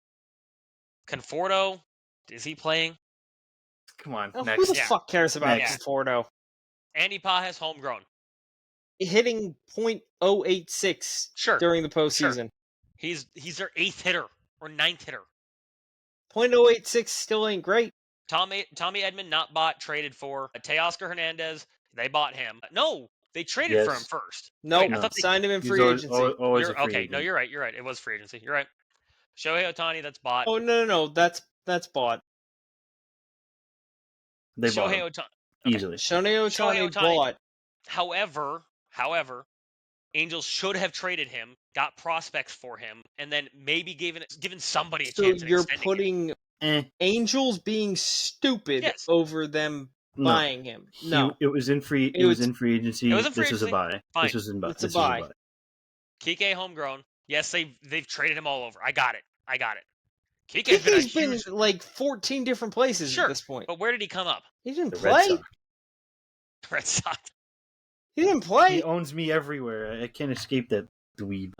Conforto, is he playing?
Come on,
Oh,
next.
who the fuck cares about
Next.
Conforto?
Andy Pajes homegrown.
Hitting .086
Sure.
during the postseason.
He's their 8th hitter or 9th hitter.
.086 still ain't great.
Tommy Edman not bought, traded for. Teoscar Hernandez, they bought him. No, they traded for him first.
No,
Wait, I thought they
signed him in
He's
free agency.
always a free
okay,
agent.
no, you're right. It was free agency. You're right. Shohei Ohtani, that's bought.
Oh no, that's bought.
They bought
Shohei
him
Ohtani
easily.
Shohei Ohtani bought.
However, Angels should have traded him, got prospects for him, and then maybe given somebody a chance.
So you're putting Angels being stupid over them buying him. No,
it was in free. It was in free agency. This was a buy.
Fine.
This was in buy.
It's a buy.
Kike homegrown. Yes, they've traded him all over. I got it.
Kike's been like 14 different places at this point.
But where did he come up?
He didn't play.
Red Sox.
He didn't play.
He owns me everywhere. I can't escape that dweeb.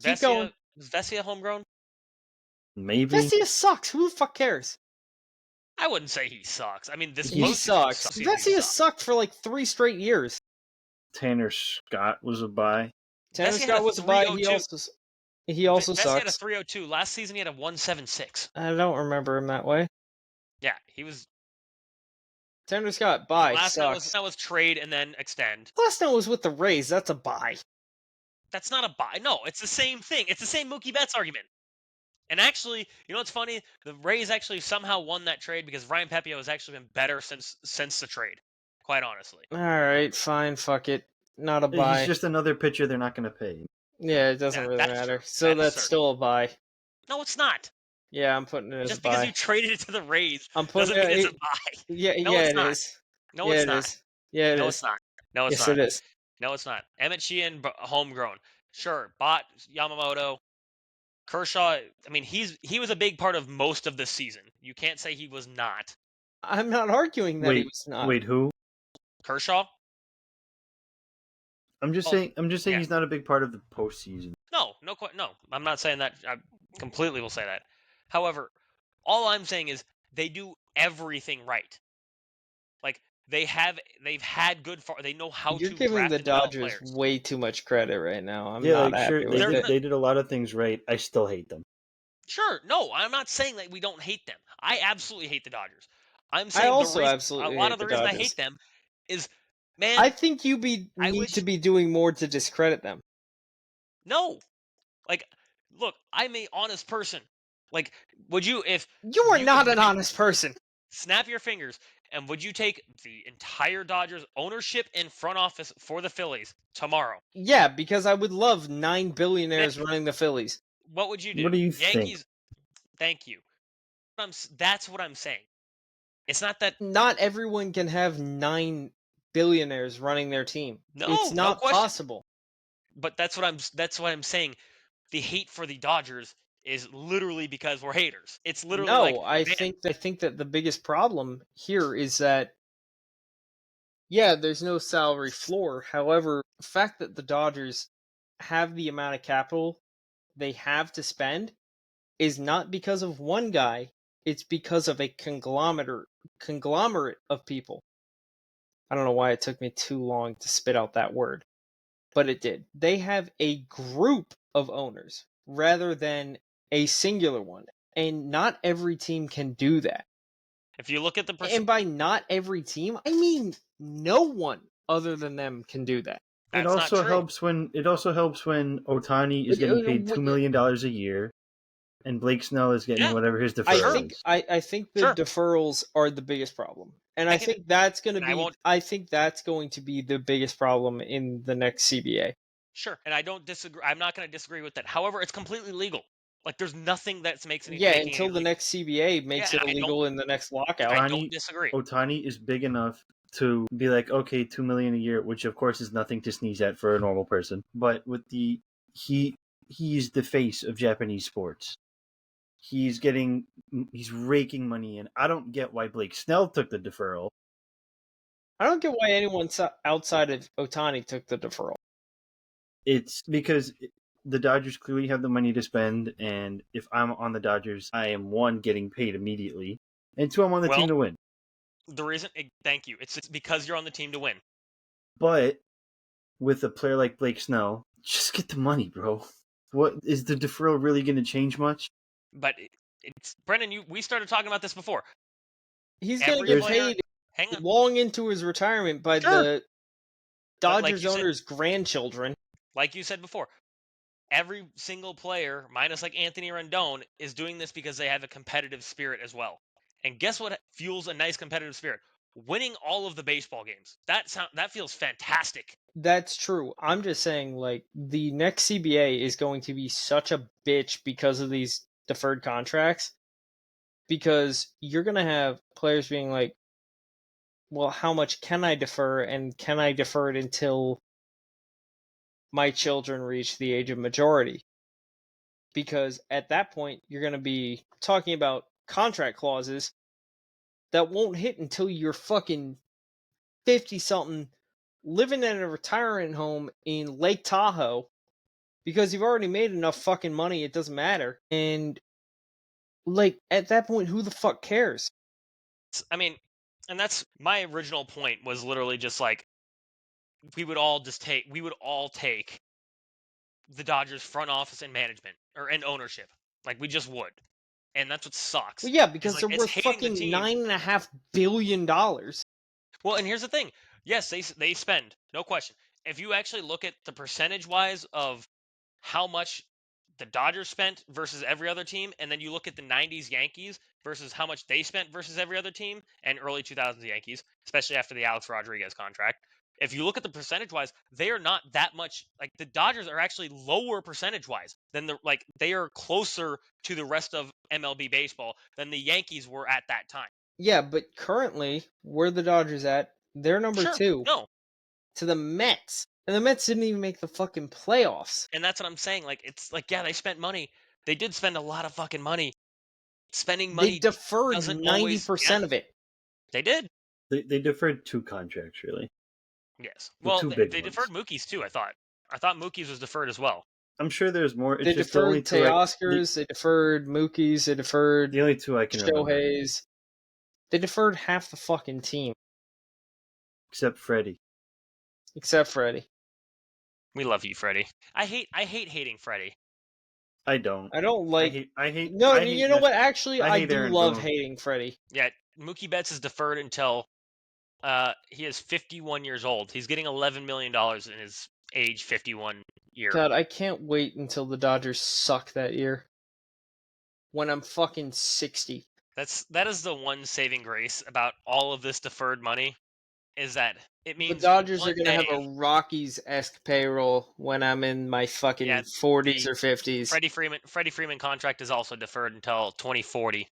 Keep going.
Is Vesia homegrown?
Maybe.
Vesia sucks. Who the fuck cares?
I wouldn't say he sucks. I mean,
he sucks. Vesia sucked for like 3 straight years.
Tanner Scott was a buy.
Tanner Scott was a buy. He also
Vesia
sucks.
had a 302. Last season he had a 176.
I don't remember him that way.
Yeah, he was.
Tanner Scott, buy. Sucks.
That was trade and then extend.
Last night was with the Rays. That's a buy.
That's not a buy. No, it's the same thing. It's the same Mookie Betts argument. And actually, you know what's funny? The Rays actually somehow won that trade because Ryan Pepiot has actually been better since the trade. Quite honestly.
All right, fine. Fuck it. Not a buy.
He's just another pitcher they're not going to pay.
Yeah, it doesn't really matter. So that's still a buy.
No, it's not.
Yeah, I'm putting it as a buy.
Just because you traded it to the Rays
doesn't
mean it's a buy.
Yeah,
no,
yeah,
it's
it
not.
is.
No,
yeah,
it's
it
not.
Is. Yeah, it
no,
is.
It's not. No, it's
yes,
not.
It is.
No, it's not. Emmett Sheehan, homegrown. Sure, bought Yamamoto. Kershaw, I mean, he was a big part of most of the season. You can't say he was not.
I'm not arguing that he was not.
Wait, who?
Kershaw?
I'm just saying he's not a big part of the postseason.
No, I'm not saying that. I completely will say that. However, all I'm saying is they do everything right. Like they've had good they know how
You're
to
giving
draft
the
and develop
Dodgers
players.
way too much credit right now. I'm not happy with it.
They did a lot of things right. I still hate them.
Sure, no, I'm not saying that we don't hate them. I absolutely hate the Dodgers. I'm saying
I also absolutely
a lot of the reason I
Dodgers.
hate them is, man.
I think you need to be doing more to discredit them.
No, like, look, I'm a honest person. Like, would you if
you are not an honest person?
Snap your fingers, and would you take the entire Dodgers ownership and front office for the Phillies tomorrow?
Yeah, because I would love 9 billionaires running the Phillies.
What would you do?
What do you
Yankees?
think?
Thank you. That's what I'm saying. It's not that
not everyone can have 9 billionaires running their team.
No,
it's not possible.
But that's what I'm saying. The hate for the Dodgers is literally because we're haters. It's literally
I think that the biggest problem here is that there's no salary floor. However, the fact that the Dodgers have the amount of capital they have to spend is not because of one guy. It's because of a conglomerate of people. I don't know why it took me too long to spit out that word, but it did. They have a group of owners rather than a singular one. And not every team can do that.
If you look at the
And by not every team, I mean no one other than them can do that.
That's
it also
not true.
helps when Otani is getting paid $2 million a year, and Blake Snell is getting whatever his deferral is.
I think the deferrals are the biggest problem, and I think that's going to be. I think that's going to be the biggest problem in the next CBA.
Sure, and I don't disagree. I'm not going to disagree with that. However, it's completely legal. Like, there's nothing that makes any.
Yeah, until the next CBA makes it illegal in the next lockout.
I don't disagree.
Otani is big enough to be like, okay, $2 million a year, which of course is nothing to sneeze at for a normal person. But with he's the face of Japanese sports. He's raking money in. I don't get why Blake Snell took the deferral.
I don't get why anyone outside of Otani took the deferral.
It's because the Dodgers clearly have the money to spend, and if I'm on the Dodgers, I am, one, getting paid immediately, and two, I'm on the team to win.
The reason, thank you, it's because you're on the team to win.
But with a player like Blake Snell, just get the money, bro. What is the deferral really going to change much?
But it's Brendan. We started talking about this before.
He's going to get paid long into his retirement by the Dodgers owner's grandchildren.
Like you said before, every single player, minus like Anthony Rendon, is doing this because they have a competitive spirit as well. And guess what fuels a nice competitive spirit? Winning all of the baseball games. That feels fantastic.
That's true. I'm just saying, like, the next CBA is going to be such a bitch because of these deferred contracts. Because you're going to have players being like, well, how much can I defer? And can I defer it until my children reach the age of majority? Because at that point, you're going to be talking about contract clauses that won't hit until you're fucking 50-something, living in a retirement home in Lake Tahoe, because you've already made enough fucking money, it doesn't matter. And, like, at that point, who the fuck cares?
I mean, and that's my original point, was literally just like, we would all take the Dodgers front office and management and ownership. Like, we just would. And that's what sucks.
Well, yeah, because they're worth fucking $9.5 billion.
Well, and here's the thing. Yes, they spend, no question. If you actually look at the percentage-wise of how much the Dodgers spent versus every other team, and then you look at the 90s Yankees versus how much they spent versus every other team, and early 2000s Yankees, especially after the Alex Rodriguez contract, if you look at the percentage-wise, they are not that much. Like, the Dodgers are actually lower percentage-wise than they are closer to the rest of MLB baseball than the Yankees were at that time.
Yeah, but currently, where the Dodgers at? They're number 2.
No.
To the Mets. And the Mets didn't even make the fucking playoffs.
And that's what I'm saying. Like, it's like, yeah, they spent money. They did spend a lot of fucking money. Spending money.
They deferred 90% of it.
They did.
They deferred 2 contracts, really.
Yes. Well, they deferred Mookie's too, I thought. I thought Mookie's was deferred as well.
I'm sure there's more.
They deferred Teoscars, they deferred Mookie's, they deferred
the only 2 I can remember.
Shohei's. They deferred half the fucking team.
Except Freddie.
We love you, Freddie. I hate hating Freddie.
I don't.
I don't like.
I hate.
No,
I
you know what? Actually, I do love
Boone.
hating Freddie.
Yeah, Mookie Betts is deferred until he is 51 years old. He's getting $11 million in his age 51 year.
God, I can't wait until the Dodgers suck that year. When I'm fucking 60.
That is the one saving grace about all of this deferred money, is that it means
the Dodgers are going to have a Rockies-esque payroll when I'm in my fucking 40s or 50s.
Freddie Freeman contract is also deferred until 2040.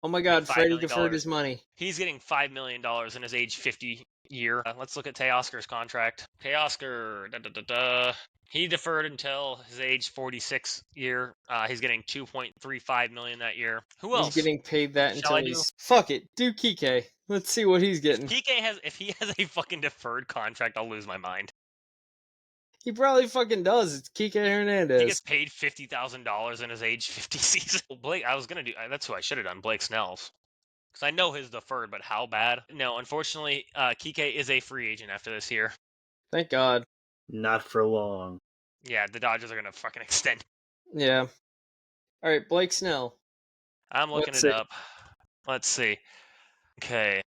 Oh my God, Freddie deferred his money.
He's getting $5 million in his age 50 year. Let's look at Teoscar's contract. Teoscar, he deferred until his age 46 year. He's getting $2.35 million that year. Who else?
He's getting paid that until he's... Fuck it, do Kike. Let's see what he's getting.
If he has a fucking deferred contract, I'll lose my mind.
He probably fucking does. It's Kike
He
Hernandez.
gets paid $50,000 in his age 50 season. Blake, I was gonna do. That's who I should have done. Blake Snell's. Because I know his deferred, but how bad? No, unfortunately, Kike is a free agent after this year.
Thank God.
Not for long.
Yeah, the Dodgers are gonna fucking extend.
Yeah. All right, Blake Snell.
I'm looking
Let's
it
see.
up. Let's see. Okay.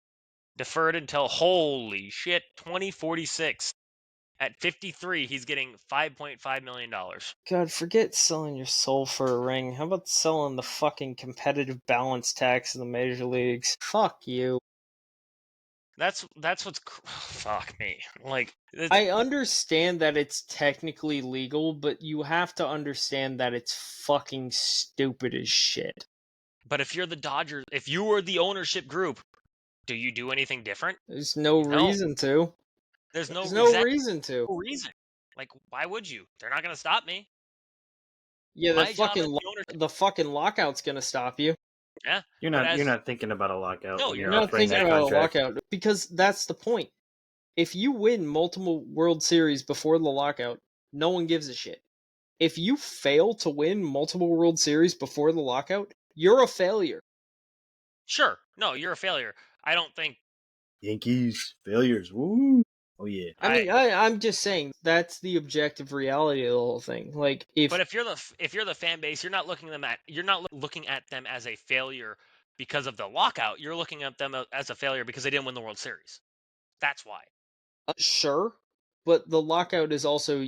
Deferred until, holy shit, 2046. At 53, he's getting $5.5 million.
God, forget selling your soul for a ring. How about selling the fucking competitive balance tax in the major leagues? Fuck you.
That's what's fuck me. Like,
I understand that it's technically legal, but you have to understand that it's fucking stupid as shit.
but if you're the Dodgers, if you were the ownership group, do you do anything different?
There's no
You don't.
reason to.
There's no
reason to.
reason. Like, why would you? They're not gonna stop me.
Yeah,
My job as the ownership.
the fucking lockout's gonna stop you.
Yeah,
You're not thinking about a lockout
No,
when
you're
you're
You're not
offering
thinking
that
about
contract.
a lockout because that's the point. If you win multiple World Series before the lockout, no one gives a shit. If you fail to win multiple World Series before the lockout, you're a failure.
sure. No, you're a failure. I don't think.
Yankees failures. Woo! Oh yeah.
I'm just saying that's the objective reality of the whole thing. Like
But if you're the fan base, you're not looking looking at them as a failure because of the lockout. You're looking at them as a failure because they didn't win the World Series. That's why.
sure, but the lockout is also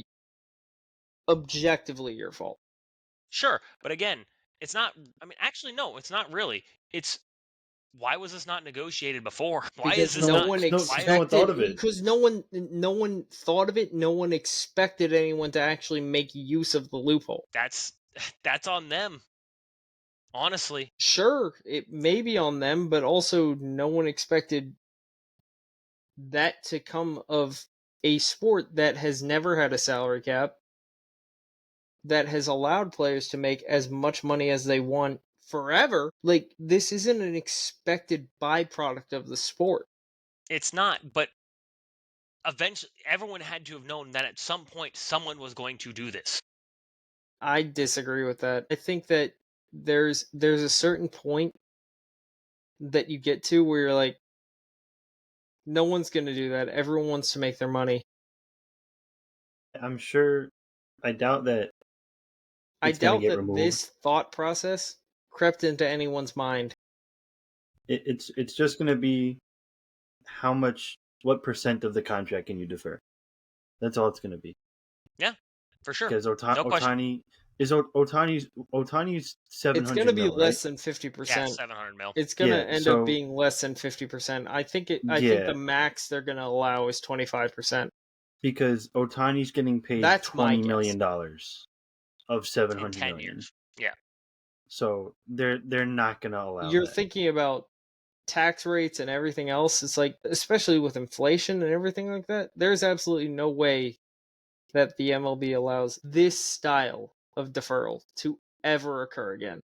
objectively your fault.
Sure, but again, it's not. I mean, actually, no, it's not really. It's why was this not negotiated before? Why is
Because
this
no
not?
one
Why no one thought of it?
Because no one thought of it. No one expected anyone to actually make use of the loophole.
That's on them. Honestly,
Sure, it may be on them, but also no one expected that to come of a sport that has never had a salary cap, that has allowed players to make as much money as they want forever. Like, this isn't an expected byproduct of the sport.
it's not. But eventually, everyone had to have known that at some point someone was going to do this.
I disagree with that. I think that there's a certain point that you get to where you're like, no one's going to do that. Everyone wants to make their money.
I'm sure. I doubt that.
I
It's gonna
doubt
get
that
removed.
this thought process crept into anyone's mind.
It's just gonna be what percent of the contract can you defer? That's all it's gonna be.
Yeah, for sure.
Because
No question.
Otani is Otani's
It's
700
going to be
mil,
less
right?
than 50%.
Yeah, 700 mil.
It's going to
Yeah,
end
so-
up being less than 50%. I think I think
Yeah.
the max they're going to allow is 25%.
Because Otani's getting paid
That's my
$20
guess.
million of
In
700
10
million.
years. Yeah.
So they're not gonna allow
You're
that.
thinking about tax rates and everything else. It's like, especially with inflation and everything like that, there's absolutely no way that the MLB allows this style of deferral to ever occur again.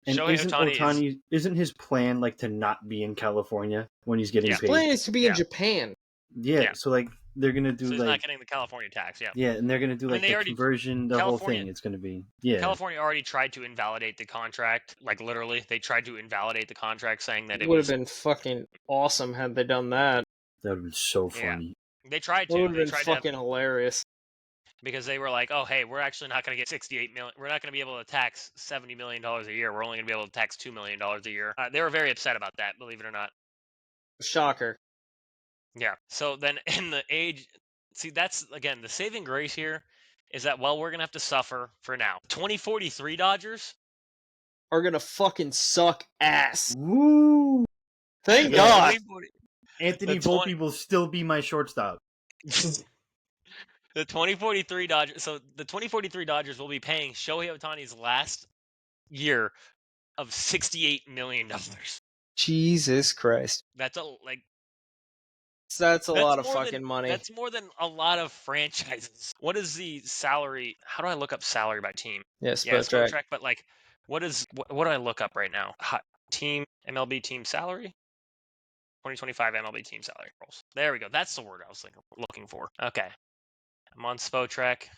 And
Shohei Ohtani
isn't his plan like to not be in California when he's getting
Yeah.
His
paid?
plan is to be
Yeah.
in Japan.
Yeah, so like they're gonna do
So he's
like
not getting the California tax. Yeah.
yeah, and they're gonna do
I mean,
like
they
the
already-
conversion, the whole
California-
thing. It's gonna be yeah.
California already tried to invalidate the contract. Like, literally, they tried to invalidate the contract saying that
It
it
would
was.
have been fucking awesome had they done that.
That would have been so
Yeah.
funny.
They tried
That
to.
would have
They
been
tried to have,
fucking hilarious.
because they were like, oh, hey, we're actually not going to get 68 million. We're not going to be able to tax $70 million a year. We're only going to be able to tax $2 million a year. They were very upset about that, believe it or not.
Shocker.
Yeah. So then in the age, see, that's again the saving grace here is that, well, we're gonna have to suffer for now. 2043 Dodgers.
Are gonna fucking suck ass.
Woo!
Thank
Yeah.
God.
2040
Anthony
The 20
Volpe will still be my shortstop.
the 2043 Dodgers. So the 2043 Dodgers will be paying Shohei Ohtani's last year of $68 million.
Jesus Christ.
That's a like.
That's a lot of
more
fucking
than,
money.
That's more than a lot of franchises. What is the salary? How do I look up salary by team?
Yeah,
Yeah,
Spotrac.
Spotrac. But like, what do I look up right now? Team MLB team salary. 2025 MLB team salary rules. There we go. That's the word I was looking for. Okay. I'm on Spotrac.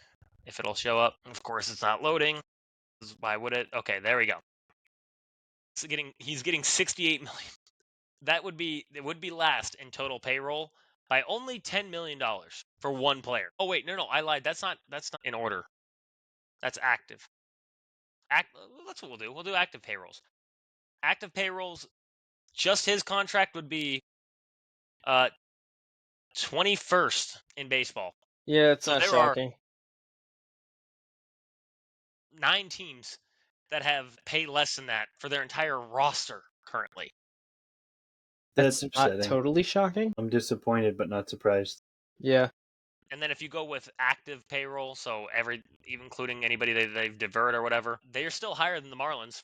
If it'll show up. Of course, it's not loading. Why would it? Okay, there we go. He's getting 68 million. It would be last in total payroll by only $10 million for one player. Oh wait, no, I lied. That's not in order. That's active. That's what we'll do. We'll do active payrolls. Active payrolls, just his contract would be 21st in baseball.
Yeah, it's
So
not
there
shocking.
are 9 teams that have pay less than that for their entire roster currently.
That's
not
upsetting.
totally shocking.
I'm disappointed, but not surprised.
Yeah.
And then if you go with active payroll, so even including anybody they've divert or whatever, they are still higher than the Marlins.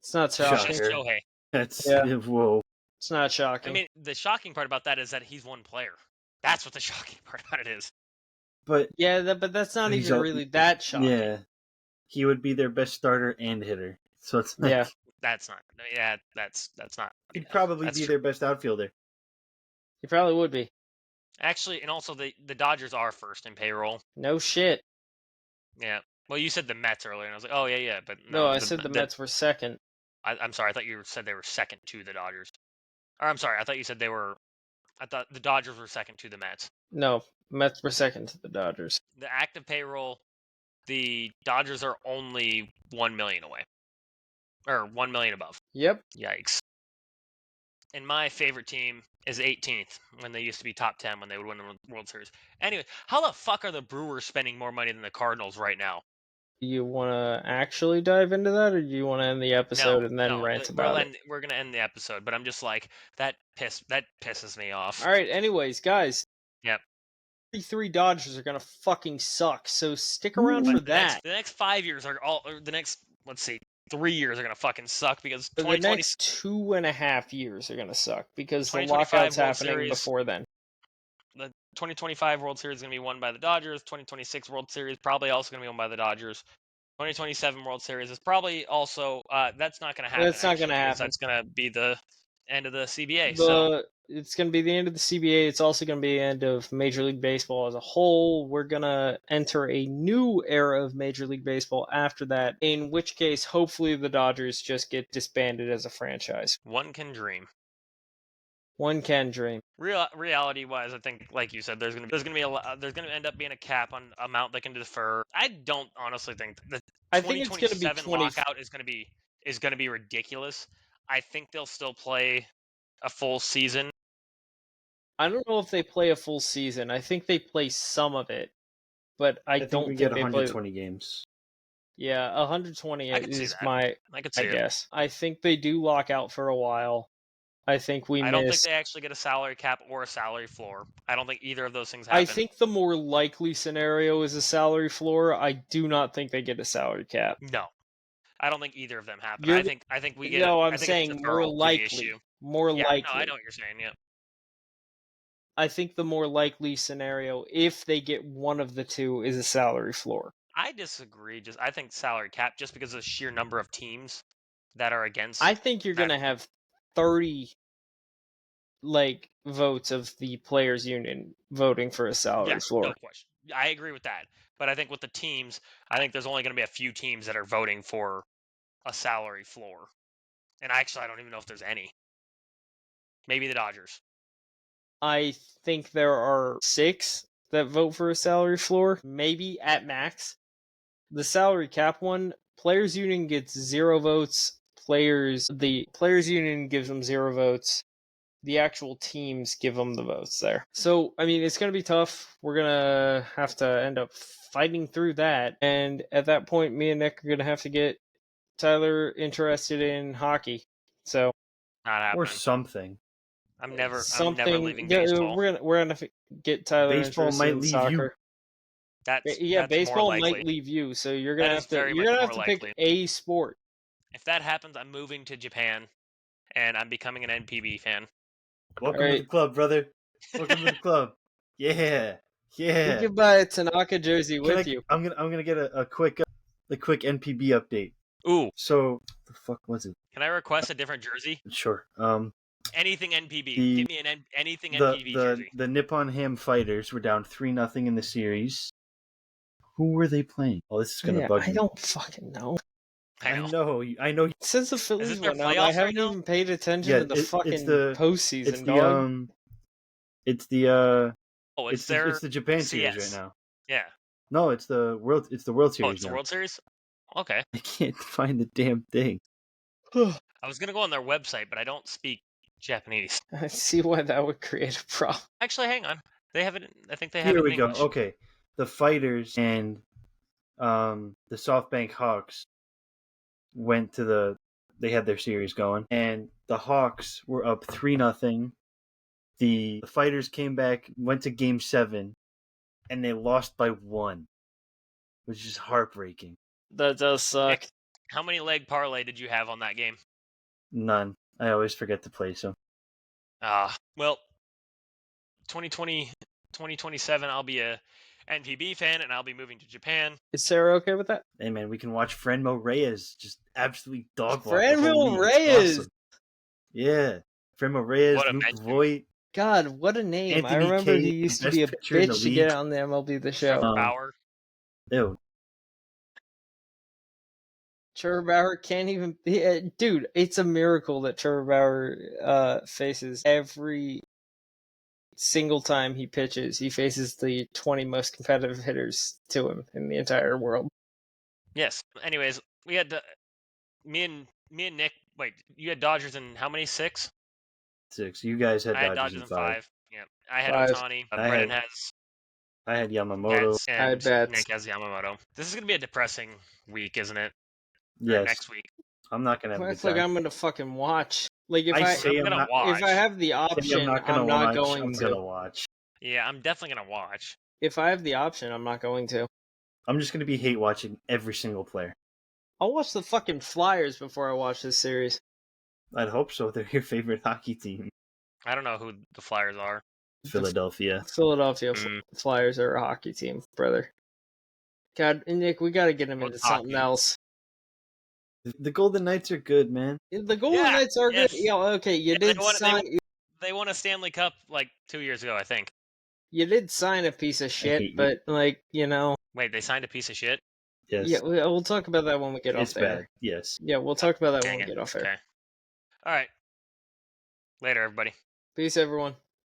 It's not
It's
shocking.
just Shohei.
That's
Yeah.
whoa.
It's not shocking.
I mean, the shocking part about that is that he's one player. That's what the shocking part about it is.
But
yeah, but that's not
he's
even
al-
really that shocking.
yeah, he would be their best starter and hitter. So it's like,
Yeah.
That's not. Yeah, that's not.
he'd
yeah,
probably
that's
be
true.
their best outfielder.
He probably would be.
Actually, and also the Dodgers are first in payroll.
No shit.
Yeah. Well, you said the Mets earlier, and I was like, oh yeah, but
No, I said the Mets were second.
I'm sorry. I thought you said they were second to the Dodgers. Or I'm sorry. I thought you said they were. I thought the Dodgers were second to the Mets.
No, Mets were second to the Dodgers.
The active payroll, the Dodgers are only 1 million away, or 1 million above.
Yep.
Yikes. And my favorite team is 18th when they used to be top 10 when they would win the World Series. Anyway, how the fuck are the Brewers spending more money than the Cardinals right now?
Do you want to actually dive into that, or do you want to end the episode and then rant about it?
We're gonna end the episode, but I'm just like that pisses me off.
All right. Anyways, guys.
Yep.
33 Dodgers are gonna fucking suck. So stick around for that.
The next 5 years are all. Or the next, let's see, 3 years are gonna fucking suck because
The
2020.
next 2.5 years are gonna suck because the
2025
lockout's
World
happening
Series.
before then.
The 2025 World Series is going to be won by the Dodgers. 2026 World Series probably also going to be won by the Dodgers. 2027 World Series is probably also that's not going to happen.
That's not gonna happen.
That's going to be the end of the CBA.
It's going to be the end of the CBA. It's also going to be the end of Major League Baseball as a whole. We're going to enter a new era of Major League Baseball after that, in which case, hopefully, the Dodgers just get disbanded as a franchise.
One can dream.
One can dream.
Reality-wise, I think, like you said, there's going to end up being a cap on amount they can defer. I don't honestly think the 2027 lockout is going to be ridiculous. I think they'll still play a full season.
I don't know if they play a full season. I think they play some of it, but I don't think
get
they
120 games.
Yeah, 120 is my guess. I think they do lock out for a while. I think I
don't think they actually get a salary cap or a salary floor. I don't think either of those things happen.
I think the more likely scenario is a salary floor. I do not think they get a salary cap.
No. I don't think either of them happen. I think we get.
No, I'm saying more likely. More likely.
No, I know what you're saying. Yeah.
I think the more likely scenario, if they get one of the two, is a salary floor.
I disagree. I think salary cap, just because of the sheer number of teams that are against.
I think you're gonna have 30 votes of the players' union voting for a salary floor.
No question. I agree with that. But I think with the teams, I think there's only going to be a few teams that are voting for a salary floor. And actually, I don't even know if there's any. Maybe the Dodgers.
I think there are 6 that vote for a salary floor, maybe at max. The salary cap one, players' union gets 0 votes. The players' union gives them 0 votes. The actual teams give them the votes there. So, I mean, it's going to be tough. We're going to have to end up fighting through that. And at that point, me and Nick are going to have to get Tyler interested in hockey. So,
not happening.
Or something.
I'm never leaving baseball.
We're gonna get Tyler
baseball
interested
might
in
leave
soccer.
You.
Baseball might leave you. So you're gonna have to pick a sport.
If that happens, I'm moving to Japan, and I'm becoming an NPB fan.
Welcome to the club, brother. Welcome to the club. Yeah.
You can buy a Tanaka jersey with you.
I'm gonna get a quick NPB update.
Ooh.
So the fuck was it?
Can I request a different jersey?
Sure.
anything NPB.
The-
Give me anything NPB jersey.
The Nippon Ham Fighters were down 3-0 in the series. Who were they playing? Oh, this is gonna bug
I
me.
don't fucking know.
I know.
Since the Phillies
their
went out, I
playoffs right
haven't
now?
even paid attention
Yeah,
to the
it's
fucking
the-
postseason,
It's
dog.
it's
their
the Japan series
CS.
right now.
Yeah.
No, it's the World Series.
Oh, it's the
now.
World Series? Okay.
I can't find the damn thing.
I was going to go on their website, but I don't speak Japanese.
I see why that would create a problem.
Actually, hang on. They have it. I think they have it
Here
in
we go.
English.
Okay, the Fighters and the SoftBank Hawks went to they had their series going, and the Hawks were up 3-0. The Fighters came back, went to Game 7, and they lost by 1, which is heartbreaking.
That does suck.
How many leg parlay did you have on that game?
None. I always forget to place them.
Well, 2020, 2027, I'll be a NPB fan, and I'll be moving to Japan.
Is Sarah okay with that?
Hey man, we can watch Franmil Reyes just absolutely dog walk.
Franmil Reyes!
Awesome. Yeah. Franmil Reyes,
What a
Luke
mention.
Voigt.
God, what a name.
Anthony
I remember
Kay,
he used to
best
be a
pitcher in the
bitch to get
league.
on the MLB The Show.
Trevor Bauer.
Ew.
Trevor Bauer can't even... dude, it's a miracle that Trevor Bauer faces every single time he pitches. He faces the 20 most competitive hitters to him in the entire world.
Yes. Anyways, we had me and Nick. Wait, you had Dodgers in how many? 6?
6. You guys had
I had
Dodgers
Dodgers
in 5.
Yeah, I had
5.
Ohtani.
I
Brennan
had-
has
I had Yamamoto.
Betts,
I had
and
Betts.
Nick has Yamamoto. This is gonna be a depressing week, isn't it? Or
Yes.
next week.
I'm not gonna have a
I
good
feel like
time.
I'm gonna fucking watch. Like if
I'm gonna watch.
if I have the
Say
option,
I'm not gonna
I'm not
watch.
going
I'm
to.
gonna watch.
Yeah, I'm definitely gonna watch.
If I have the option, I'm not going to.
I'm just gonna be hate watching every single player.
I'll watch the fucking Flyers before I watch this series.
I'd hope so. They're your favorite hockey team.
I don't know who the Flyers are.
Philadelphia.
Philadelphia
Mm.
Flyers are a hockey team, brother. God, Nick, we gotta get him
What's
into something
hockey?
else.
The Golden Knights are good, man.
The Golden
Yeah,
Knights are
yes.
good. Yeah, okay, you
Yeah,
did
they won-
sign.
They won a Stanley Cup like 2 years ago, I think.
You did sign a piece of
hate
shit,
you.
but like you know,
Wait, they signed a piece of shit?
Yes.
yeah, we'll talk about that when we get
It's
off there.
bad. Yes.
Yeah, we'll talk about that
Dang
when we
it.
get off there.
Okay. All right. Later, everybody.
Peace, everyone.